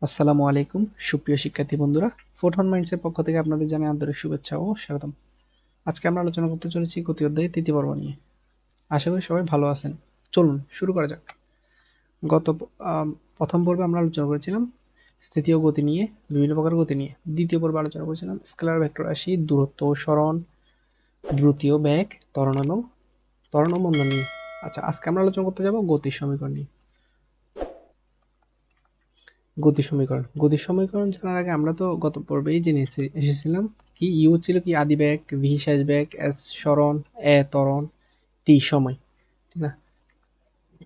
আসসালামু আলাইকুম সুপ্রিয় শিক্ষার্থী বন্ধুরা, ফোটন মাইন্ডসের পক্ষ থেকে আপনাদের জানাই আন্তরিক শুভেচ্ছা ও স্বাগতম। আজকে আমরা আলোচনা করতে চলেছি গতি অধ্যায়ের তৃতীয় পর্ব নিয়ে। আশা করি সবাই ভালো আছেন। চলুন শুরু করা যাক। গত প্রথম পর্বে আমরা আলোচনা করেছিলাম স্থিতি ও গতি নিয়ে, বিভিন্ন প্রকার গতি নিয়ে। দ্বিতীয় পর্বে আলোচনা করেছিলাম স্কেলার ভেক্টর রাশি, দূরত্ব ও সরণ, দ্রুতি ও বেগ, ত্বরণ ও মন্দন নিয়ে। আচ্ছা, আজকে আমরা আলোচনা করতে যাব গতির সমীকরণ নিয়ে। গতির সমীকরণ জানার আগে আমরা তো গত পর্বেই জেনে এসেছিলাম কি ইউ ছিল কি আদি বেগ, ভি শেষ বেগ, এস সরণ, এ ত্বরণ, টি সময়। ঠিক না?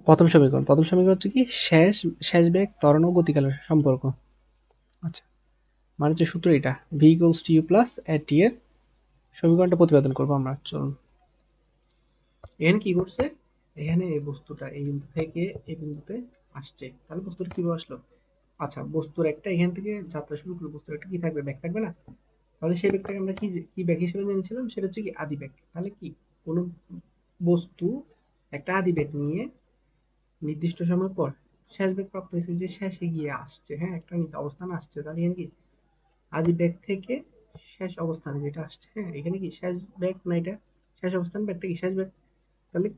প্রথম সমীকরণ হচ্ছে কি শেষ বেগ, ত্বরণ ও গতিকালের সম্পর্ক। আচ্ছা, মানে হচ্ছে সূত্র এটা, v equals to you plus a t এর সমীকরণটা প্রতিপাদন করবো আমরা। চলুন, এখানে কি করছে, এখানে এই বস্তুটা এই বিন্দু থেকে এই বিন্দুতে আসছে, তাহলে বস্তুটা কিভাবে আসলো? আচ্ছা, বস্তুর একটা এখান থেকে যাত্রা শুরু করলো, বস্তুর একটা কি থাকবে, ব্যাগ থাকবে না? তাহলে সেই ব্যাগটাকে আমরা কি কি ব্যাগ হিসেবে নিয়েছিলাম, সেটা হচ্ছে কি আদি ব্যাগ। তাহলে কি কোন বস্তু একটা আদি ব্যাগ নিয়ে নির্দিষ্ট সময় পর শেষ ব্যাগ প্রাপ্ত হয়েছে, যে শেষে গিয়ে আসছে, হ্যাঁ একটা অবস্থানে আসছে, তাহলে এখানে কি আদি ব্যাগ থেকে শেষ অবস্থানে যেটা আসছে, হ্যাঁ এখানে কি শেষ ব্যাগ না, এটা শেষ অবস্থান, ব্যাগটা কি শেষ ব্যাগ। তাহলে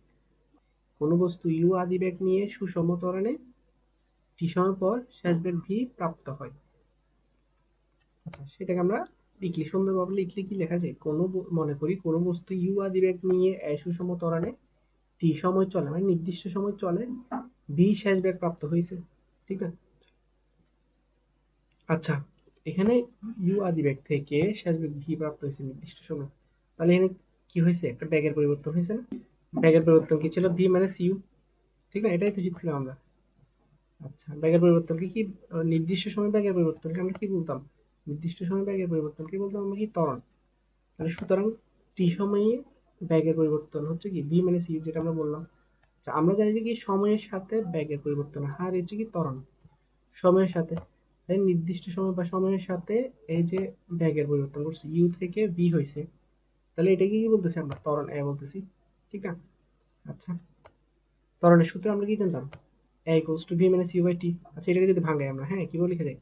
কোন বস্তু ইউ আদি বেগ নিয়ে সুষম ত্বরণে টি সময় পর শেষ বেগ ভি প্রাপ্ত হয়। আচ্ছা, সেটাকে আমরা লিখলি, সুন্দরভাবে লিখলে কি লেখা যায়, মনে করি কোন বস্তু ইউ আদি বেগ নিয়ে সুষম ত্বরণে টি সময় চলে, মানে নির্দিষ্ট সময় চলে, ভি শেষ বেগ প্রাপ্ত হয়েছে। ঠিক আছে। আচ্ছা, এখানে ইউ আদি বেগ থেকে শেষ বেগ ভি প্রাপ্ত হয়েছে নির্দিষ্ট সময়, তাহলে এখানে কি হয়েছে, একটা বেগের পরিবর্তন হয়েছে না? বেগের পরিবর্তন কি ছিল, ভি মাইনাস ইউ। ঠিক না, এটাই তো শিখছিলাম আমরা। আচ্ছা, ব্যাগের পরিবর্তনকে কি নির্দিষ্ট সময় ব্যাগের পরিবর্তনকে আমরা কি বলতাম, নির্দিষ্ট সময় ব্যাগের পরিবর্তনকে বলতাম আমরা কি, ত্বরণ। তাহলে সুতরাং টি সময়ে ব্যাগের পরিবর্তন হচ্ছে কি বি মাইনাস ইউ, যেটা আমরা বললাম। আচ্ছা, আমরা জানি যে কি সময়ের সাথে ব্যাগের পরিবর্তন হার হচ্ছে কি ত্বরণ, সময়ের সাথে। তাই নির্দিষ্ট সময় বা সময়ের সাথে এই যে ব্যাগের পরিবর্তন করছে, ইউ থেকে বি হয়েছে, তাহলে এটাকে কি বলতেছি আমরা, ত্বরণ এ বলতেছি। ঠিক আছে। আচ্ছা, ত্বরণের সূত্রে আমরা কি জানতাম, a equals to v minus u by t। আচ্ছা, এটাকে যদি ভাঙাই আমরা, হ্যাঁ কিভাবে লিখে যাই,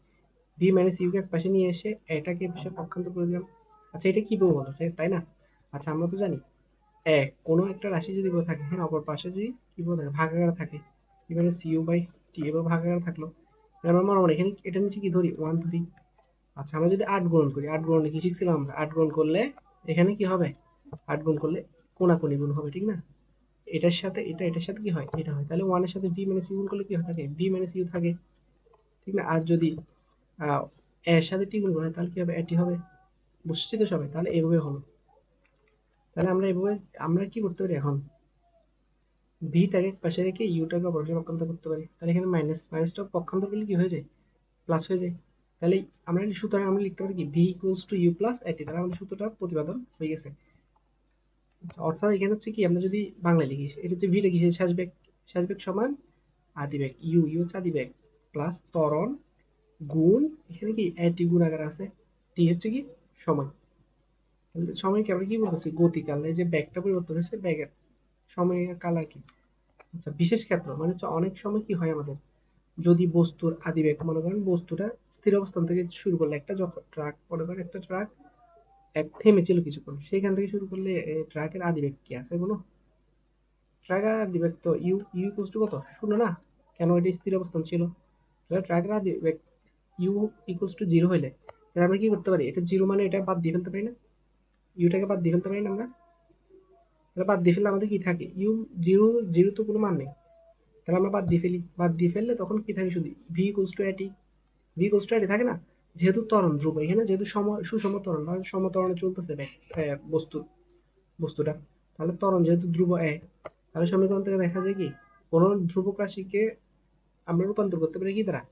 v minus u কে এক পাশে নিয়ে এসে এটাকে পাশে পক্ষান্তর করে দিলাম। আচ্ছা, এটা কি বলবো, তাই না? আচ্ছা, আমরা তো জানি কোনো একটা রাশি যদি বলে থাকে, হ্যাঁ অপর পাশে যদি কি বলে থাকে, ভাগাকার থাকে, v minus u by t এবার ভাগাকার থাকলো, আমরা মনে মনে এখানে এটা নিচে কি ধরি, 1 ধরি। আচ্ছা, আমরা যদি 8 গুণন করি, 8 গুণনে কি শিখছিলাম আমরা, 8 গুণ করলে এখানে কি হবে, 8 গুণ করলে কোনাকুনি গুণ হবে, ঠিক না? এটার সাথে এটা, এটার সাথে কি হয়, এটা হয়, তাহলে 1 এর সাথে v মাইনাস ইউ গুণ করলে কি থাকে, v মাইনাস ইউ থাকে। ঠিক না? আর যদি এর সাথে টি গুণ করা হয়, তাহলে কি হবে, এটি হবে। বুঝছি তো সবাই? তাহলে এভাবে হলো। তাহলে আমরা এভাবে আমরা কি করতে পারি এখন, ভিটাকে পাশে রেখে ইউটাকে অপর পাশে পক্ষান্তর করতে পারি। তাহলে এখানে মাইনাস মাইনাসটা পক্ষান্তর করলে কি হয়ে যায়, প্লাস হয়ে যায়। তাহলে আমরা সুতরাং আমরা লিখতে পারি কি, V equals to you plus A T. তাহলে আমাদের সূত্রটা প্রতিপাদন হয়ে গেছে। আচ্ছা, অর্থাৎ এখানে হচ্ছে কি, আমরা যদি বাংলা লিখি, এটা হচ্ছে ভিটা কিসের, শেষ বেগ সমান আদি বেগ, ইউ ইউ হচ্ছে আদি বেগ, প্লাস ত্বরণ গুণ, এখানে কি এটি গুণ আকারে আছে, টি হচ্ছে কি সময়। সময়কে আমরা কি বলতেছি, গতিকাল। এই যে ব্যাগটা পরিবর্তন হচ্ছে, ব্যাগের সময়ের কাল আর কি। আচ্ছা, বিশেষ ক্ষেত্র মানে হচ্ছে অনেক সময় কি হয় আমাদের, যদি বস্তুর আদি বেগ, মনে করেন বস্তুটা স্থির অবস্থান থেকে শুরু করলে, একটা যখন ট্রাক, মনে করেন একটা ট্রাক এক থেমেছিল কিছুক্ষণ, সেখান থেকে শুরু করলে ট্রাকের আদি বেগ কি আছে কোনো, ট্রাকের আদি বেগ তো ইউ ইউ ইকুয়ালস টু কত, শূন্য না? কেন, এটা স্থির অবস্থান ছিল। তাহলে ট্রাকের আদি বেগ ইউ ইকুয়ালস টু জিরো হইলে, তাহলে আমরা কি করতে পারি, এটা জিরো মানে এটা বাদ দিয়ে ফেলতে পারি না, ইউটাকে বাদ দিয়ে ফেলতে পারি না আমরা? তাহলে বাদ দিয়ে ফেললে আমাদের কি থাকে, ইউ জিরো, জিরো তো কোনো মান নেই, তাহলে আমরা বাদ দিয়ে ফেলি, বাদ দিয়ে ফেললে তখন কি থাকে, শুধু ভি ইকুয়ালস টু এটি, ভি ইকুয়ালস টু এটি থাকে না? যেহেতু ত্বরণ ধ্রুব, এখানে যেহেতু সুষম ত্বরণ বা সমত্বরণে চলতেছে বস্তুটা, তাহলে ত্বরণ যেহেতু ধ্রুব এ, তাহলে সমীকরণ থেকে দেখা যায় কি, কোন ধ্রুবক রাশিকে আমরা রূপান্তর করতে পারি কি দ্বারা,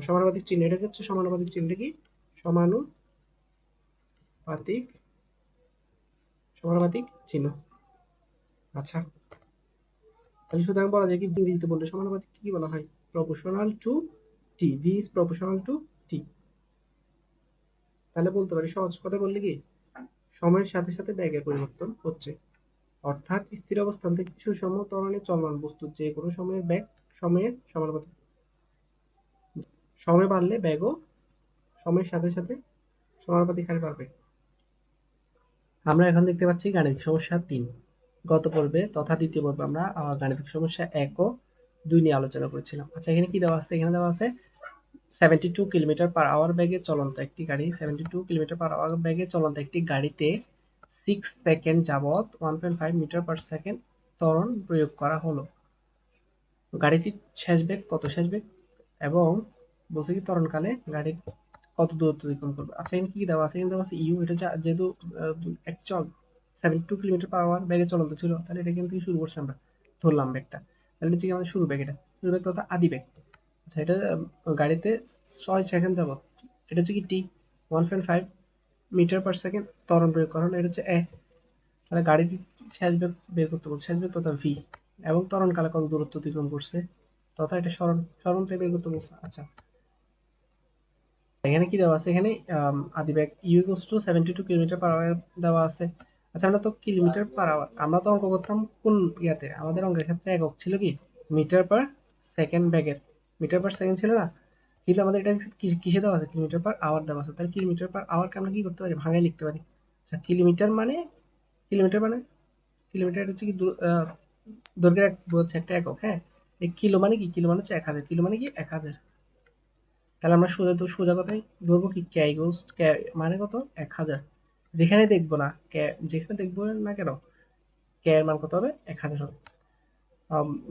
সমানুপাতিক চিহ্ন। এটা হচ্ছে সমানুপাতিক চিহ্নটা কি, সমানুপাতিক সমানুপাতিক চিহ্ন। আচ্ছা, তাহলে সুতরাং বলা যায় কি, ইংরেজিতে বললে সমানুপাতিক কি বলা হয়, proportional to t, v is proportional to t. তাহলে বলতে পারি, সহজ কথা বললে কি, সময়ের সাথে সাথে ব্যাগের পরিবর্তন হচ্ছে, অর্থাৎ স্থির অবস্থান থেকে সুষম ত্বরণে চলমান বস্তুর যে কোনো সময়ের ব্যাগ সময়ের সমানুপাতিক। সময় বাড়লে বেগও সময়ের সাথে সাথে সমানুপাতিক হারে বাড়বে। আমরা এখন দেখতে পাচ্ছি গাণিতিক সমস্যা 3। গত পর্বে তথা দ্বিতীয় পর্বে আমরা গাণিতিক সমস্যা 1 ও 2 নিয়ে আলোচনা করেছিলাম। আচ্ছা, এখানে কি দেওয়া আছে? এখানে দেওয়া আছে 72 কিলোমিটার পার আওয়ার বেগে চলন্ত একটি গাড়ি 72 কিলোমিটার পার আওয়ার বেগে চলন্ত একটি গাড়িতে 6 সেকেন্ড যাবত 1.5 মিটার পার সেকেন্ড ত্বরণ প্রয়োগ করা হলো। গাড়িটির শেষ বেগ কত? শেষ বেগ এবং বলছে কি ত্বরণকালে গাড়ি কত দূরত্ব অতিক্রম করবে। আচ্ছা, এখানে কি দেওয়া আছে? এখানে দেওয়া আছে ইউ। এটা যেহেতু অ্যাকচুয়াল 72 কিলোমিটার পার আওয়ার বেগে চলন্ত ছিল, তাহলে এটা কিন্তু শুরু করছি আমরা, ধরলাম বেগটা, তাহলে হচ্ছে কি আমাদের শুরু বেগ। এটা শুরু বেগ তথা আদি বেগ। আচ্ছা, এটা গাড়িতে 6 সেকেন্ড যাবত, এটা হচ্ছে কি টি, 1.5 মিটার পার সেকেন্ড ত্বরণ প্রয়োগ করা হলো, এটা হচ্ছে এ। তাহলে গাড়িটি শেষ বেগ বের করতে বলছে, শেষ বেগ তথা ভি, এবং ত্বরণকালে কত দূরত্ব অতিক্রম করছে তথা এটা সরণটাই বের করতে বলছে। আচ্ছা, এখানে কি দেওয়া আছে? এখানে আদি বেগ u equals to 72 kilometre per hour দেওয়া আছে। আচ্ছা, আমরা তো কিলোমিটার পার আওয়ার, আমরা তো অঙ্ক করতাম কোন ইয়াতে? আমাদের অঙ্কের ক্ষেত্রে একক ছিল কি মিটার পার সেকেন্ড বেগের, মিটার পার সেকেন্ড ছিল না? কিন্তু আমাদের এটা কিসে দেওয়া আছে? কিলোমিটার পার আওয়ার দেওয়া আছে। তাহলে কিলোমিটার পার আওয়ারকে আমরা কি করতে পারি? ভাঙায় লিখতে পারি। আচ্ছা, কিলোমিটার মানে, কিলোমিটার মানে, কিলোমিটার হচ্ছে কি দৈর্ঘ্যের হচ্ছে একটা একক, হ্যাঁ। এই কিলো মানে কি? কিলো মানে হচ্ছে 1000, কিলো মানে কি 1000। তাহলে আমরা সোজা কথাই ধরবো কি কে ইকুয়ালস কে মানে কত? 1000। যেখানে দেখবো না কে, যেখানে দেখবো না কেন কে এর মান কত হবে? 1000 হবে।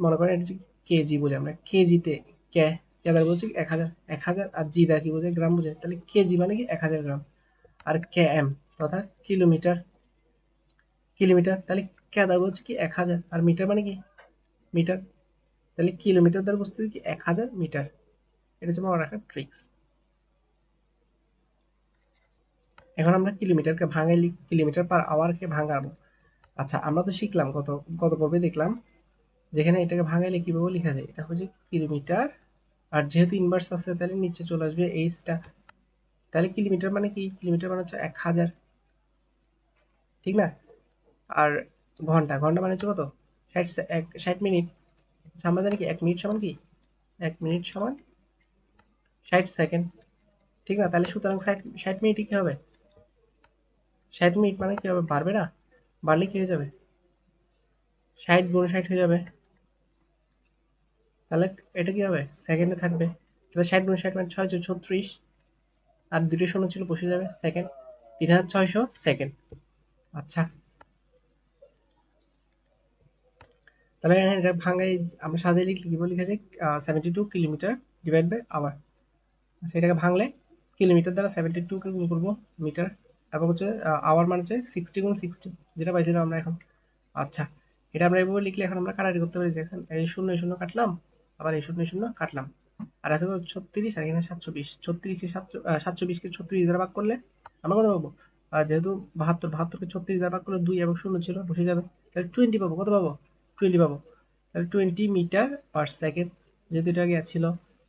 মনে করেন এটা কেজি বলি আমরা, কেজিতে কে, কে দ্বারা বলছি 1000, 1000 আর জি দ্বারা কি বোঝায়? গ্রাম বোঝায়। তাহলে কেজি মানে কি 1000 গ্রাম। আর কে এম তথা কিলোমিটার, কিলোমিটার, তাহলে কে দ্বারা বলছি কি 1000, আর মিটার মানে কি মিটার, তাহলে কিলোমিটার দ্বারা বুঝতে কি 1000 মিটার। এটা হচ্ছে মনে রাখার ট্রিক্স। এখন আমরা কিলোমিটারকে ভাঙাইলি, কিলোমিটার পার আওয়ারকে ভাঙাবো। আচ্ছা, আমরা তো শিখলাম গত পর্বে দেখলাম যেখানে এটাকে ভাঙাইলে কিভাবে লেখা যায়। এটা হচ্ছে কিলোমিটার, আর যেহেতু ইনভার্স আছে তাহলে নিচে চলে আসবে এইচটা। তাহলে কিলোমিটার মানে কি? কিলোমিটার মানে হচ্ছে 1000, ঠিক না? আর ঘন্টা, ঘন্টা মানে হচ্ছে কত? 60 মিনিট। আচ্ছা, আমরা জানি কি 1 মিনিট সমান কি? 1 মিনিট সমান 60 সেকেন্ড, ঠিক না? তাহলে সুতরাং 60 মিনিটই কি হবে? 60 মিনিট মানে কি হবে? বাড়বে না? বাড়লে কি হয়ে যাবে? 60 গুণ 60 হয়ে যাবে। তাহলে এটা কি হবে? সেকেন্ডে থাকবে। তাহলে 60 গুণ 60 মানে 636, আর দুটো শূন্য ছিল, বসে যাবে সেকেন্ড, 3600 সেকেন্ড। আচ্ছা, তাহলে এটা ভাঙাই আমরা সাজিয়ে লিখলে কি বলে লিখা যায়? 72 কিলোমিটার ডিভাইড বাই আওয়ার। আচ্ছা, এটাকে ভাঙলে কিলোমিটার দ্বারা 72 কে গুণ করবো মিটার, এবং হচ্ছে আওয়ার মানে হচ্ছে 60 গুণ 60, যেটা পাইছিলাম আমরা এখন। আচ্ছা, এটা আমরা এভাবে লিখলে এখন আমরা কাটাকাটি করতে পারি। দেখেন, এই শূন্য এই শূন্য কাটলাম, আবার এই শূন্য এই শূন্য কাটলাম, আর আছে কত? 36, আর এখানে 720। 36 কে 720 কে 36 দ্বারা ভাগ করলে আমরা কত পাবো? যেহেতু 72, 72 কে 36 দ্বারা ভাগ করলে 2 এবং শূন্য ছিল, বসে যাবে। তাহলে 20 পাবো। কত পাবো? 20 পাবো। তাহলে 20 মিটার পার সেকেন্ড। যেহেতু এটা আগে ছিল,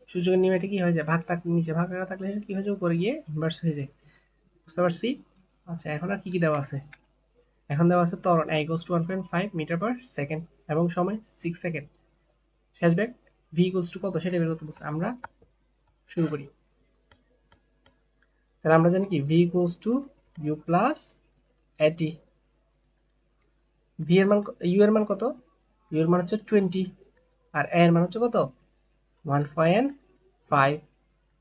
সূচকের নিয়মে এটা কি হয়ে যায়? ভাগ থাকলে নিচে, ভাগ থাকলে কি হয়ে যায়? উপরে গিয়ে ইনভার্স হয়ে যায়। বুঝতে পারছি? আচ্ছা, এখন আর কি কি দেওয়া আছে? এখন দেওয়া আছে ত্বরণ a equals to 1.5 metre per second এবং সময় 6 সেকেন্ড। শেষ বেগ v equals to কত সেটা বের করতে বলছে। আমরা শুরু করি। তাহলে আমরা জানি কি v equals to u plus at। v এর মান, u এর মান কত? u এর মান হচ্ছে 20, আর a এর মান হচ্ছে কত? 1.5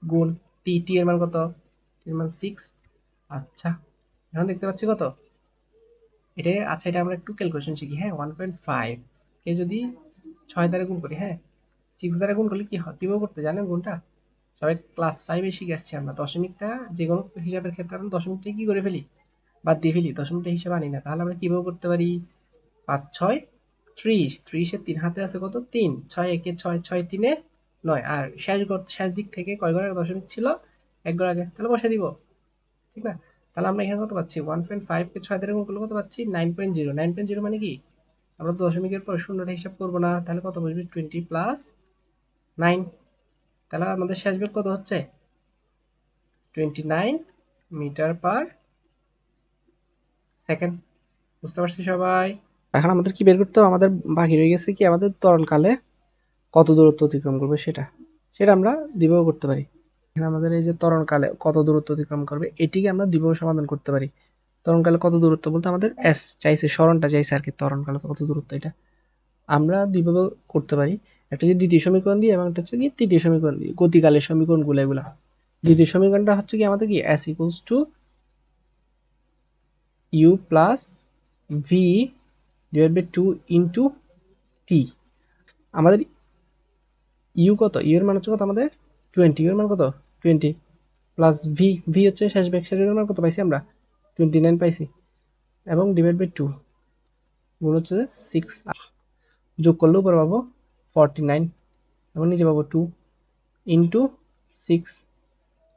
গুণ t, t এর মান কত? t এর মান 6। আচ্ছা, এখন দেখতে পাচ্ছি কত এটা। আচ্ছা, এটা আমরা একটু ক্যালকুলেশন শিখি, হ্যাঁ। 1.5 কে যদি 6 দ্বারা গুণ করি, হ্যাঁ, 6 দ্বারা গুণ করলে কি হয়? কিভাবে করতে জানেন গুণটা? সবাই ক্লাস 5 এ শিখে আসছি আমরা। দশমিকটা যে কোনো হিসাবের ক্ষেত্রে আমরা দশমিকটা কি করে ফেলি? বাদ দিয়ে ফেলি, দশমিকটা হিসাবে আনি না। তাহলে আমরা কিভাবে করতে পারি? 5 6 30, 30 এর 3 হাতে আছে কত? 3, 6 একে 6, 6 3 9, আর শেষ দিক থেকে কয় ঘর আগে দশমিক ছিল? 1 ঘর আগে, তাহলে বসে দিব, ঠিক না? তাহলে আমরা এখানে কত পাচ্ছি? 1.5 কে 6 দ্বারা গুণ করলে কত পাচ্ছি? 9.0। 9.0 মানে কি? আমরা তো দশমিকের পর শূন্যটা হিসাব করবো না, তাহলে কত বসবে? 20 প্লাস 9। তাহলে আমাদের শেষ বেগ কত হচ্ছে? 29 মিটার পার সেকেন্ড। বুঝতে পারছি সবাই? এখন আমাদের কি বের করতে হবে? আমাদের বাকি রয়ে গেছে কি আমাদের ত্বরণকালে কত দূরত্ব অতিক্রম করবে সেটা, সেটা আমরা দিবেও করতে পারি। এখানে আমাদের এই যে ত্বরণকালে কত দূরত্ব অতিক্রম করবে এটিকে আমরা দুইভাবে সমাধান করতে পারি। ত্বরণকালে কত দূরত্ব বলতে আমাদের এস চাইছে, সরণটা চাইছে আর কি, ত্বরণকালে কত দূরত্ব এটা আমরা দুইভাবে করতে পারি। একটা হচ্ছে দ্বিতীয় সমীকরণ দিয়ে এবং একটা হচ্ছে কি তৃতীয় সমীকরণ দিয়ে, গতিকালের সমীকরণগুলো এগুলা। দ্বিতীয় সমীকরণটা হচ্ছে কি আমাদের কি S equals to you plus V divide by 2 into T. আমাদের ইউ কত, ইউ এর মান হচ্ছে কত আমাদের 20, ইউ এর মান কত 20 প্লাস ভি, ভি হচ্ছে শেষ ব্যাক শেষের মান কত পাইছি আমরা 29 পাইছি, এবং ডিভাইড বাই 2 গুণ হচ্ছে 6, যোগ করলে উপরে পাবো 49 এবং নিচে পাবো 2 ইন্টু 6।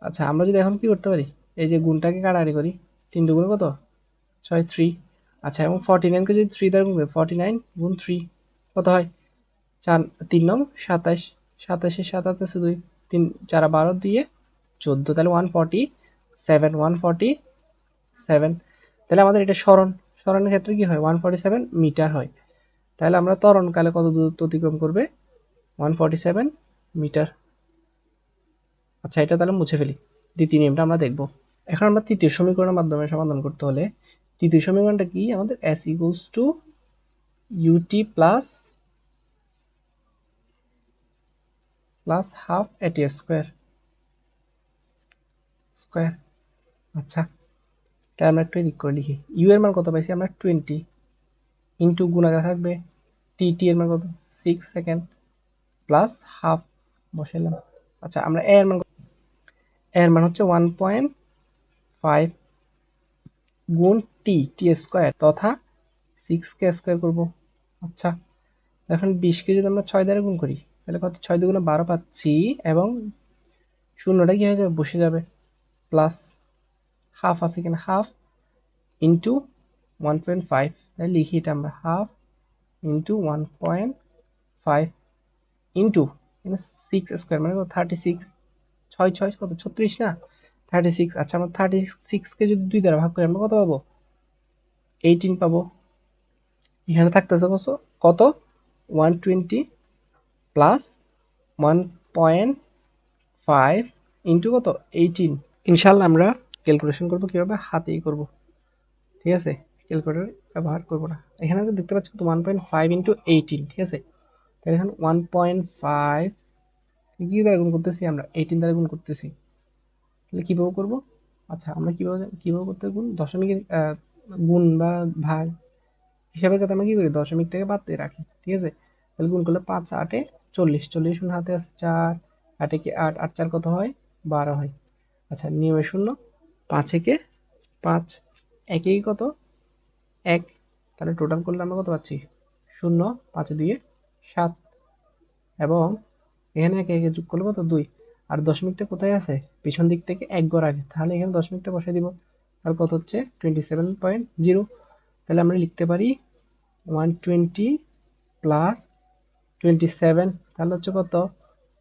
আচ্ছা আমরা যদি এখন কি করতে পারি, এই যে গুণটাকে কাটাকাটি করি, 3 দুগুণে কত 6, 3। আচ্ছা এবং 49 কে যদি 3 দ্বারা গুণ করি, 49 গুণ 3 কত হয় 4, 3 নং 27, 27 7 আছে 2, 3 4 12 দিয়ে 14, তাহলে 147, 147। তাহলে আমাদের এটা সরণ, সরণের ক্ষেত্রে কি হয় 147 মিটার হয়। তাহলে আমরা ত্বরণকালে কত দূরত্ব অতিক্রম করবে 147 মিটার। আচ্ছা এটা তাহলে মুছে ফেলি, দ্বিতীয় নিয়মটা আমরা দেখব। এখন আমরা তৃতীয় সমীকরণের মাধ্যমে সমাধান করতে হলে তৃতীয় সমীকরণটা কি আমাদের s equals two ut plus half at square square. আচ্ছা তাহলে আমরা একটু এদিক করে লিখি, u এর মান কত পাইছি আমরা 20 ইন্টু গুণাকার থাকবে tt এর মান কত 6 সেকেন্ড প্লাস হাফ বসাইলাম। আচ্ছা আমরা a এর মান হচ্ছে 1.5 গুণ টি স্কয়ার তথা 6 কে স্কয়ার করব। আচ্ছা এখন 20 কে যদি আমরা 6 দ্বারা গুণ করি তাহলে কত 6 দুগুণে 12 পাচ্ছি এবং শূন্যটা কি হয়ে যাবে বসে যাবে, প্লাস হাফ আছে কিনা হাফ ইন্টু 1.5, তাহলে লিখি এটা আমরা হাফ ইন্টু 1.5 ইন্টু 6 স্কয়ার মানে কত 36, 6 6 কত 36 না 36। আচ্ছা আমরা 36 কে যদি 2 দ্বারা ভাগ করি আমরা কত পাবো 18 পাবো। এখানে থাকতেছে কত 120 প্লাস 1.5 ইন্টু কত 18। ইনশাল্লাহ আমরা ক্যালকুলেশন করব কিভাবে, হাতেই করব, ঠিক আছে, ক্যালকুলেটর ব্যবহার করব না। এখানে দেখতে পাচ্ছি কত 1.5 ইন্টু 18, ঠিক আছে। তাহলে এখন 1.5 কি দ্বারা গুণ করতেছি আমরা 18 দ্বারা গুণ করতেছি, তাহলে কিভাবে করব। আচ্ছা আমরা কিভাবে কিভাবে করতে গুণ দশমিকের গুণ বা ভাগ হিসাবের কথা আমরা কি করি দশমিকটাকে বাদ দিয়ে রাখি, ঠিক আছে। তাহলে গুণ করলে 5 8 40, 40 শূন্য হাতে আছে 4, 8 একে 8, 8 4 কত হয় 12 হয়। আচ্ছা নিয়মে শূন্য, 5 একে 5, একে কত 1, তাহলে টোটাল করলে আমরা কত পাচ্ছি 0, 5 2 7 এবং এখানে একে একে যোগ করলে কত 2, আর দশমিকটা কোথায় আছে পিছন দিক থেকে এক ঘর আগে, তাহলে এখানে দশমিকটা বসাই দিব, তাহলে কত হচ্ছে 27.0। তাহলে আমরা লিখতে পারি 120 প্লাস 27, তাহলে হচ্ছে কত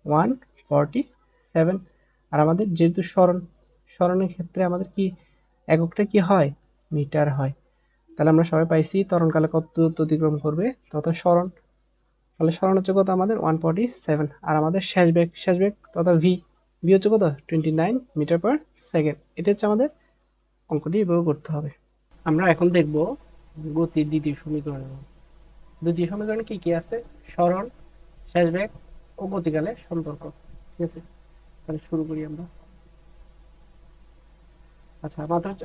147। আর আমাদের যেহেতু সরণের ক্ষেত্রে আমাদের কি এককটা কি হয় মিটার হয়। তাহলে আমরা সবাই পাইছি ত্বরণকালে কত দূরত্ব অতিক্রম করবে তত সরণ, তাহলে সরণ হচ্ছে কত আমাদের 147, আর আমাদের শেষ বেগ তথা ভি, ভি হচ্ছে কত 29 মিটার পার সেকেন্ড। এটা হচ্ছে আমাদের অঙ্কটি এভাবে করতে হবে। আমরা এখন দেখব গতির দ্বিতীয় সমীকরণ। দ্বিতীয় সমীকরণে কি কি আছে, সরণ, শেষ বেগ ও গতিকালের সম্পর্ক, ঠিক আছে। তাহলে শুরু করি আমরা। আচ্ছা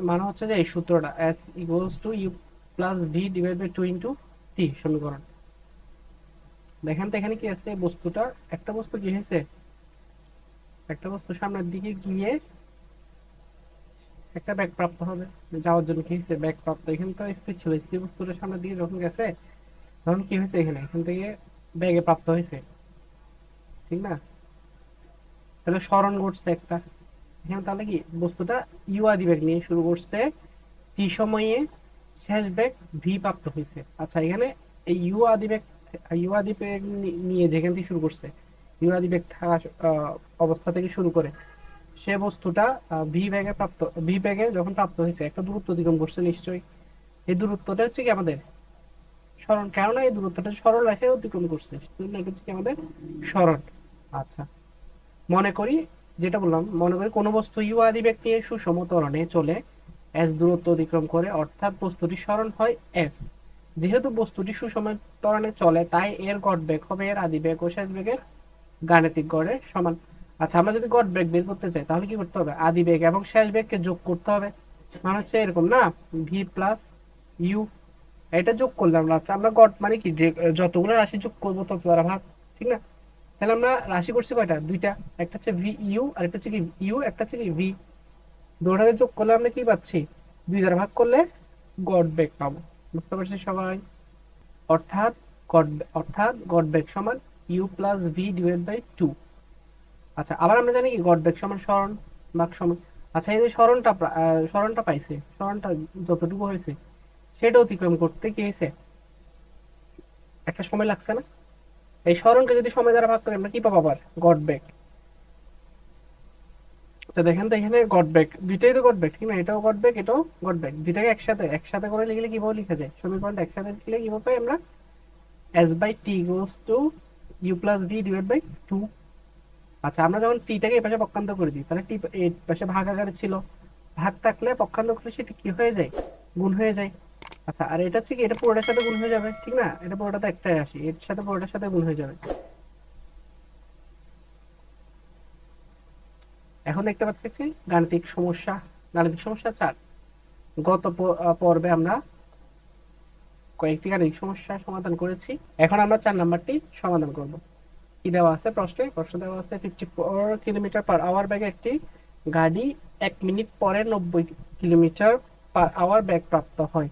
মানে হচ্ছে যে এই সূত্রটা s equals to you plus V divide by 2 into T সমীকরণ। দেখেন তো এখানে কি আছে, বস্তুটা একটা বস্তু কি হয়েছে, একটা বস্তু সামনের দিকে গিয়ে একটা ব্যাগ প্রাপ্ত হবে, যাওয়ার জন্য কি হয়েছে ব্যাগ প্রাপ্ত। এখানে তো স্থির ছিল, স্থির বস্তুটার সামনের দিকে যখন গেছে তখন কি হয়েছে এখানে এখান থেকে ব্যাগে প্রাপ্ত হয়েছে, ঠিক না। তাহলে সরণ ঘটছে একটা এখানে, তাহলে কি বস্তুটা ইউ আদি বেগ নিয়ে শুরু করছে, টি সময়ে শেষ বেগ ভি প্রাপ্ত হয়েছে। আচ্ছা এখানে এই ইউ আদি বেগ নিয়ে যেখান থেকে শুরু করছে, ইউ আদি বেগ থাকা অবস্থা থেকে শুরু করে সে বস্তুটা ভি বেগে যখন প্রাপ্ত হয়েছে একটা দূরত্ব অতিক্রম করছে নিশ্চয়ই। এই দূরত্বটা হচ্ছে কি আমাদের সরণ, কেননা এই দূরত্বটা সরল রেখায় অতিক্রম করছে, সেজন্য এটা হচ্ছে কি আমাদের সরণ। আচ্ছা মনে করি যেটা বললাম, মনে করি কোনো বস্তু ইউ আদি বেগ নিয়ে সুষম ত্বরণে চলে এস দূরত্ব অতিক্রম করে, অর্থাৎ বস্তুটির সরণ হয় এস। যেহেতু বস্তুটি সুষম ত্বরণে চলে, তাই এর গড় বেগ হবে এর আদি বেগ ও শেষ বেগের গাণিতিক গড়ের সমান। আচ্ছা, আমরা যদি গড় বেগ বের করতে চাই তাহলে কি করতে হবে? আদি বেগ এবং শেষ বেগকে যোগ করতে হবে। মানে হচ্ছে এরকম না, ভি প্লাস ইউ, এটা যোগ করলাম। আচ্ছা, আমরা গড় মানে কি, যে যতগুলো রাশি যোগ করবো তত দ্বারা ভাগ, ঠিক না? তাহলে আমরা রাশি করছি কয়টা? দুইটা। একটা হচ্ছে ভি ইউ আর একটা হচ্ছে কি ইউ, একটা হচ্ছে কি ভি। দুটাকে যোগ করলে আমরা কি পাচ্ছি? দুই দ্বারা ভাগ করলে গড় বেগ পাবো। বুঝতে পারছি সবাই? অর্থাৎ গড় বেগ সমান U plus V divide by two. আচ্ছা, আবার আমরা জানি কি গড় বেগ সমান সরণ ভাগ সময়। আচ্ছা, এই যে সরণটা পাইছে, সরণটা যতটুকু হয়েছে সেটা অতিক্রম করতে কি হয়েছে? একটা সময় লাগছে না? এই সরণকে যদি সময় দ্বারা ভাগ করি আমরা কি পাবো? আবার গড় বেগ। আচ্ছা দেখেন তো, এখানে গড় বেগ দুইটাই তো গড় বেগ, ঠিক না? এটাও গড় বেগ, এটাও গড় বেগ। দুইটাকে একসাথে একসাথে করে লিখলে কিভাবে লিখা যায়? সমীকরণটা একসাথে লিখলে কিভাবে পাই আমরা? S by T goes to you plus V divide by two. আচ্ছা, আমরা যখন টিটাকে এই পাশে পক্ষান্তর করে দিই, তাহলে টি এই পাশে ভাগ আকারে ছিল, ভাগ থাকলে পক্ষান্তর করলে সেটা কি হয়ে যায়? গুণ হয়ে যায়। আচ্ছা, আর এটা হচ্ছে কি, এটা পুরোটার সাথে গুণ হয়ে যাবে, ঠিক না? এটা পুরোটাতে একটাই রাশি, এর সাথে পুরোটার সাথে গুণ হয়ে যাবে। এখন দেখতে পাচ্ছি কি গাণিতিক সমস্যা 4। গত পর্বে আমরা কয়েকটি গাণিতিক সমস্যা সমাধান করেছি। এখন আমরা 4 নাম্বারটি সমাধান করব। কি দেওয়া আছে প্রশ্ন দেওয়া আছে 54 কিলোমিটার পার আওয়ার বেগে একটি গাড়ি 1 মিনিট পরে 90 কিলোমিটার পার আওয়ার বেগ প্রাপ্ত হয়।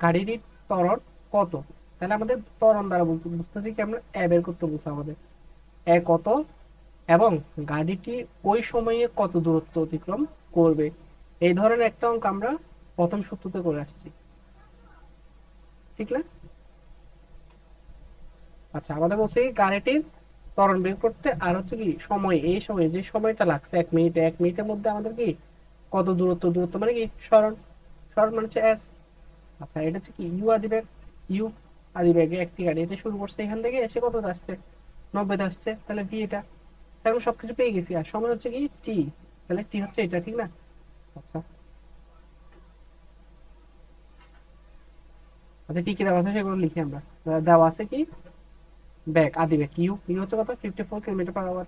গাড়িটির ত্বরণ কত? তাহলে আমাদের ত্বরণ দ্বারা বুঝতেছি কি, আমরা এ বের করতে বলছে আমাদের। এ কত এবং গাড়িটি ওই সময়ে কত দূরত্ব অতিক্রম করবে, এই ধরনের একটা অঙ্ক আমরা প্রথম সূত্রতে করে আসছি, ঠিক না? আচ্ছা, আমাদের বলছে কি গাড়িটির ত্বরণ বের করতে, আর হচ্ছে কি সময়, এই সময় যে সময়টা লাগছে 1 মিনিট, 1 মিনিটের মধ্যে আমাদের কি কত দূরত্ব মানে কি সরণ, সরণ মানে হচ্ছে এস। আচ্ছা, এটা হচ্ছে কি ইউ আদি বেগে একটি গাড়ি এটা শুরু করছে, এখান থেকে এসে কত আসছে? 90 আসছে। তাহলে ভি এটা, তাহলে আমরা সবকিছু পেয়ে গেছি। আর সময় হচ্ছে কি টি, তাহলে টি হচ্ছে এটা, ঠিক না? আচ্ছা আচ্ছা, কি কি দেওয়া আছে সেগুলো লিখি আমরা। দেওয়া আছে কি বেগ, আদি বেগ ইউ, ইউ হচ্ছে কত? 54 কিলোমিটার পার আওয়ার।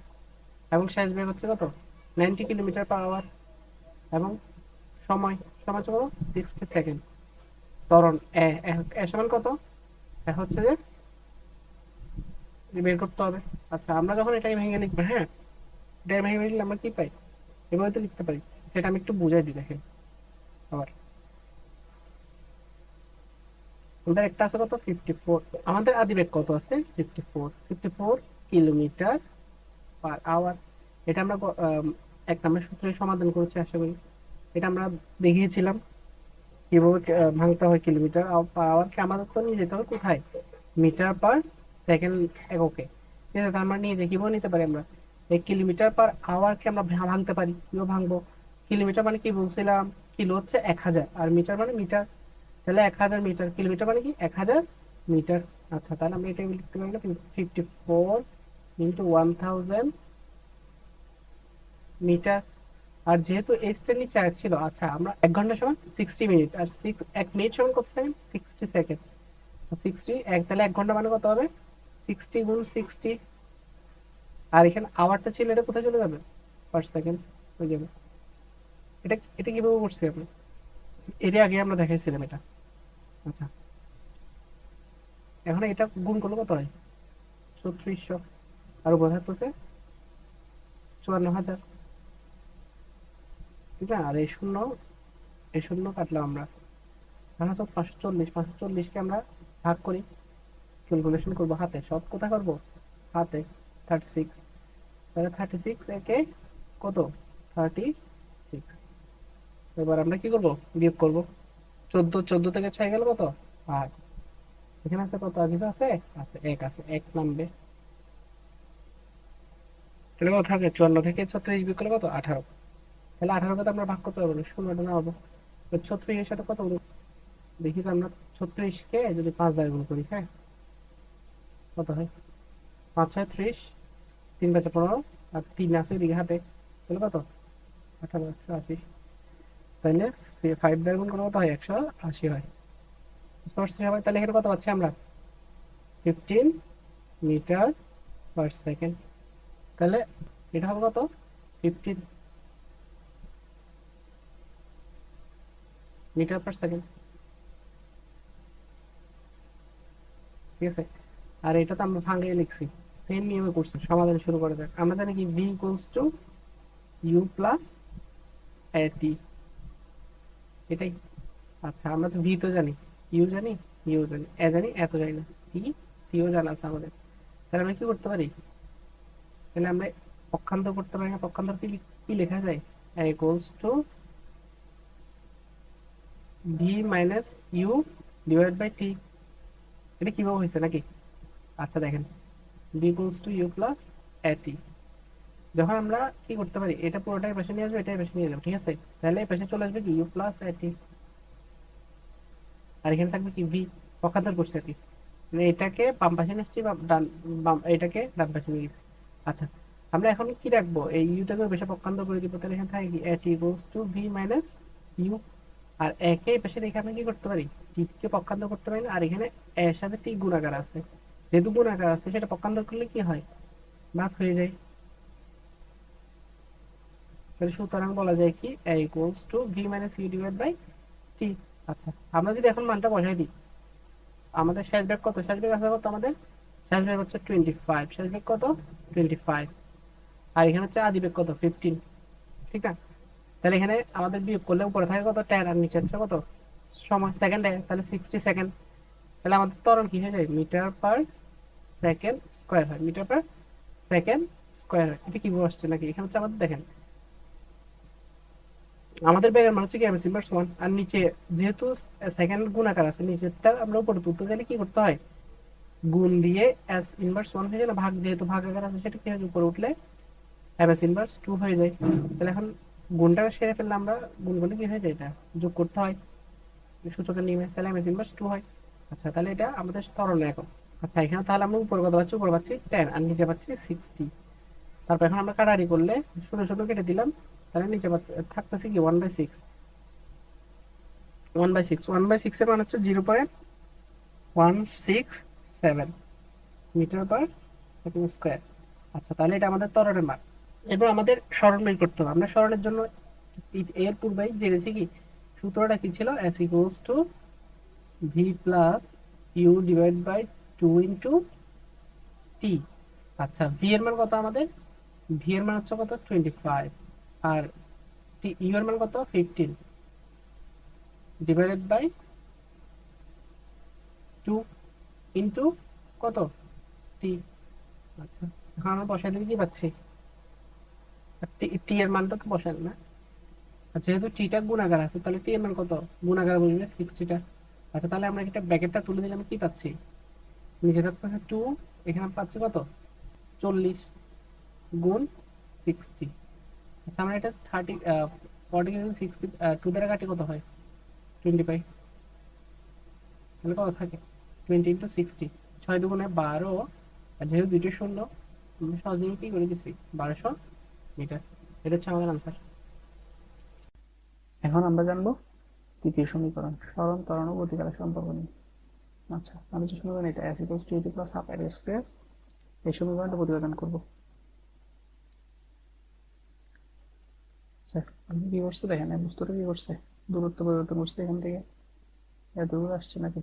এবং শেষ বেগ হচ্ছে কত? 90 কিলোমিটার পার আওয়ার। এবং সময়, সময় হচ্ছে কত? 60 সেকেন্ড। ত্বরণ এ, এ সমান কত? এ হচ্ছে যে বের করতে হবে। আচ্ছা, আমরা যখন এটাই ভেঙে লিখবো, হ্যাঁ, এটাই ভেঙে লিখলে আমরা কি পাই? এভাবে তো লিখতে পারি। সেটা আমি একটু বুঝাই দিই, দেখেন। আবার আমাদের একটা আছে কত? 54। আমাদের আদি বেগ কত আছে? 54 কিলোমিটার পার আওয়ার। এটা আমরা 1 নম্বর সূত্রে সমাধান করেছি আশা করি। এটা আমরা দেখিয়েছিলাম কিভাবে ভাঙতে হয় কিলোমিটার পার আওয়ারকে। আমাদের তো নিয়ে যেতে হবে কোথায়? মিটার পার সেকেন্ড এককে, ঠিক আছে? তার মানে নিয়ে যে কিভাবে নিতে পারি আমরা? এই কিলোমিটার পার আওয়ারকে আমরা ভাঙতে পারি। কিভাবে ভাঙবো? কিলোমিটার মানে কি বলছিলাম? কিলো হচ্ছে 1000 আর মিটার মানে মিটার। তাহলে 1000 মিটার, কিলোমিটার মানে কি 1000 মিটার। আচ্ছা, তাহলে আমরা এটা লিখতে পারি না, 54 × 1000 মিটার। আর যেহেতু এই শ্রেণী 4 ছিল, আচ্ছা, আমরা 1 ঘন্টা সমান 60 মিনিট, আর 1 মিনিট সমান কত সেকেন্ড? 60 সেকেন্ড। 60 তাহলে 1 ঘন্টা মানে কত হবে? 60 × 60। আর এখানে আওয়ারটা ছিল, এটা কোথায় চলে যাবে? পার সেকেন্ড হয়ে যাবে। এটা এটা কিভাবে করছি আপনি? এর আগে আমরা দেখাইছিলাম এটা। আচ্ছা, এখন এটা গুণ করলে কত হয়? 3400। আর উপর থাকতেছে 54,000, ঠিক আছে? আর এই শূন্য কাটলাম আমরা, তাহলে 540। 540কে আমরা ভাগ করি, ক্যালকুলেশন করবো হাতে, সব কোথায় করবো? হাতে। 36, তাহলে 36 একে কত? 36। এবার আমরা কি করব? বিয়োগ করব। 14 থেকে 6 গেল কত? 8। এখানে আছে কত? আর কিছু আছে? আছে 1, আছে 1 নামবে। তাহলে কত থাকে? 54 থেকে 36 বিয়োগ করলে কত? 18। তাহলে 18 কে তো আমরা ভাগ করতে পারবো না, শূন্যটা না হবো। তো 36 এর সাথে কত গুণ? দেখি তো আমরা 36 কে যদি 5 দ্বারা গুণ করি, হ্যাঁ, কত হয়? 5 6 30, 3 5 15, আর 3 আছে এদিকে হাতে। তাহলে কত 1880, তাহলে 5 দ্বারা গুণ করলে কত হয় 180 হয়। বুঝতে পারছি সবাই? তাহলে এখানে কত পাচ্ছি আমরা 15 মিটার পার সেকেন্ড। তাহলে এটা হবে কত 15 মিটার পার সেকেন্ড। ঠিক আছে, আর এটা তো আমরা ভাঙিয়ে লিখছি, সেম নিয়মে করছি। সমাধান শুরু করে যাক। আমরা জানি কি v equals to u plus t, এটাই। আচ্ছা, আমরা তো v তো জানি, u জানি, u জানি, এ জানি, এত জানি না, টি টিও জানা আছে আমাদের। তাহলে আমরা কি করতে পারি? তাহলে আমরা পক্ষান্তর করতে পারি না? পক্ষান্তর কি কি লেখা যায়? Equals to v minus u divide by t. এটা কিভাবে হয়েছে নাকি? আচ্ছা দেখেন, v equals to you plus t, যখন আমরা কি করতে পারি, এটা পুরোটাই পাশে নিয়ে আসবো, এটাই পাশে নিয়ে যাবো, ঠিক আছে? তাহলে এই পাশে চলে আসবে কি ইউ প্লাস টি, আর এখানে থাকবে কি ভি, পক্ষান্তর করছে আর কি, মানে এটাকে বাম পাশে নিয়ে আসছি বা ডান, এটাকে ডান পাশে নিয়ে গেছি। আচ্ছা, আমরা এখন কি রাখবো, এই ইউটাকে বেশি পক্ষান্তর করে দিব, তাহলে এখানে থাকে কি t equals to v minus u. আর একে এই পাশে রেখে আমরা কি করতে পারি, টি কে পক্ষান্তর করতে পারি না, আর এখানে এর সাথে টি গুণাকার আছে, যেহেতু গুণাকার আছে সেটা পক্ষান্তর করলে কি হয়, ভাগ হয়ে যায়। তাহলে সুতরাং বলা যায় কি equals to v minus u divide by t. আচ্ছা, আমরা যদি এখন মানটা বসাই দিই, আমাদের শেষ ব্যাগ কত, শেষ ব্যাগ আছে কত আমাদের, শেষ ব্যাগ হচ্ছে 25, শেষ ব্যাগ কত 25, আর এখানে হচ্ছে আদি ব্যাগ কত 15, ঠিক না? তাহলে এখানে আমাদের বিয়োগ করলে উপরে থাকে কত 10, আর নিচে হচ্ছে কত সময় সেকেন্ডে, তাহলে 60 সেকেন্ড। তাহলে আমাদের ত্বরণ কি হয়ে যায়, মিটার পার সেকেন্ড স্কোয়ার হয়, মিটার পার সেকেন্ড স্কোয়ার হয়। এটা কি বসছে নাকি? এখানে হচ্ছে আমাদের দেখেন, আমাদের ব্যাগের মান হচ্ছে কি এমএস ইনভার্স 1, আর নিচে যেহেতু সেকেন্ড গুণাকার আছে, নিচেরটা আমরা উপরে তুলতে গেলে কি করতে হয়, গুণ দিয়ে এস ইনভার্স 1 হয়ে যায় না, ভাগ যেহেতু ভাগ আকার আছে সেটা কি হয়, উপরে উঠলে এস ইনভার্স 2 হয়ে যায়। তাহলে এখন গুণটা সেরে ফেললে আমরা, গুণ করলে কি হয়ে যায়, এটা যোগ করতে হয় সূচকের নিয়মে, তাহলে এস ইনভার্স 2 হয়। আচ্ছা, তাহলে এটা আমাদের ত্বরণ একক। আচ্ছা, এখানে তাহলে আমরা উপরে কত পাচ্ছি, উপরে পাচ্ছি 10 আর নিচে পাচ্ছি 60। তারপর এখন আমরা কাটাকাটি করলে ষোলো ষোলো কেটে দিলাম, তাহলে নিচে পাচ্ছি থাকতেছে কি 1/6, 1/6, 1/6 এর মান হচ্ছে 0.167 মিটার পার সেকেন্ড স্কোয়ার। আচ্ছা, তাহলে এটা আমাদের ত্বরণের মান। এবার আমাদের সরল বের করতে হবে। আমরা সরলের জন্য এর পূর্বেই জেনেছি কি সূত্রটা কি ছিল, s equals to v plus u divide by 2 into টি। আচ্ছা, ভি এর মান কত আমাদের, ভি এর মান হচ্ছে কত 25, আর টি ইউ এর মান কত 15 ডিভাইডেড বাই 2 ইন্টু কত টি। আচ্ছা, এখন আমরা বসাই দিলে কি পাচ্ছি, টি এর মানটা তো বসাই না, আচ্ছা যেহেতু টিটা গুণাকার আছে তাহলে টি এর মান কত, গুণাকার বসবে 60টা। আচ্ছা, তাহলে আমরা এটা ব্র্যাকেটটা তুলে দিলে আমি কি পাচ্ছি, নিচে থাকতেছে 2, এখানে পাচ্ছি কত 40 গুণ 60। আচ্ছা, আমরা এটা 40 কিন্তু 60 2 দ্বারা কাটি কত হয় 25, তাহলে কত থাকে 20 ইন্টু 60, 6 দুগুণে 12, আর যেহেতু দুইটা শূন্য আমি সহজেই কি করে দিচ্ছি 1200 মিটার। এটা হচ্ছে আমাদের আনসার। এখন আমরা জানবো তৃতীয় সমীকরণ, সরণ ত্বরণ ও গতিকালের সম্পর্ক নিয়ে। আচ্ছা, আমি যে সমীকরণ এটা s equals to you plus half আর স্কয়ার, এই সমীকরণটা প্রতিপাদন করব। আচ্ছা, আমি কি করছি দেখেন, এই বস্তুটা কি করছে, দূরত্ব পরিবর্তন করছে, এখান থেকে এত দূর আসছে নাকি,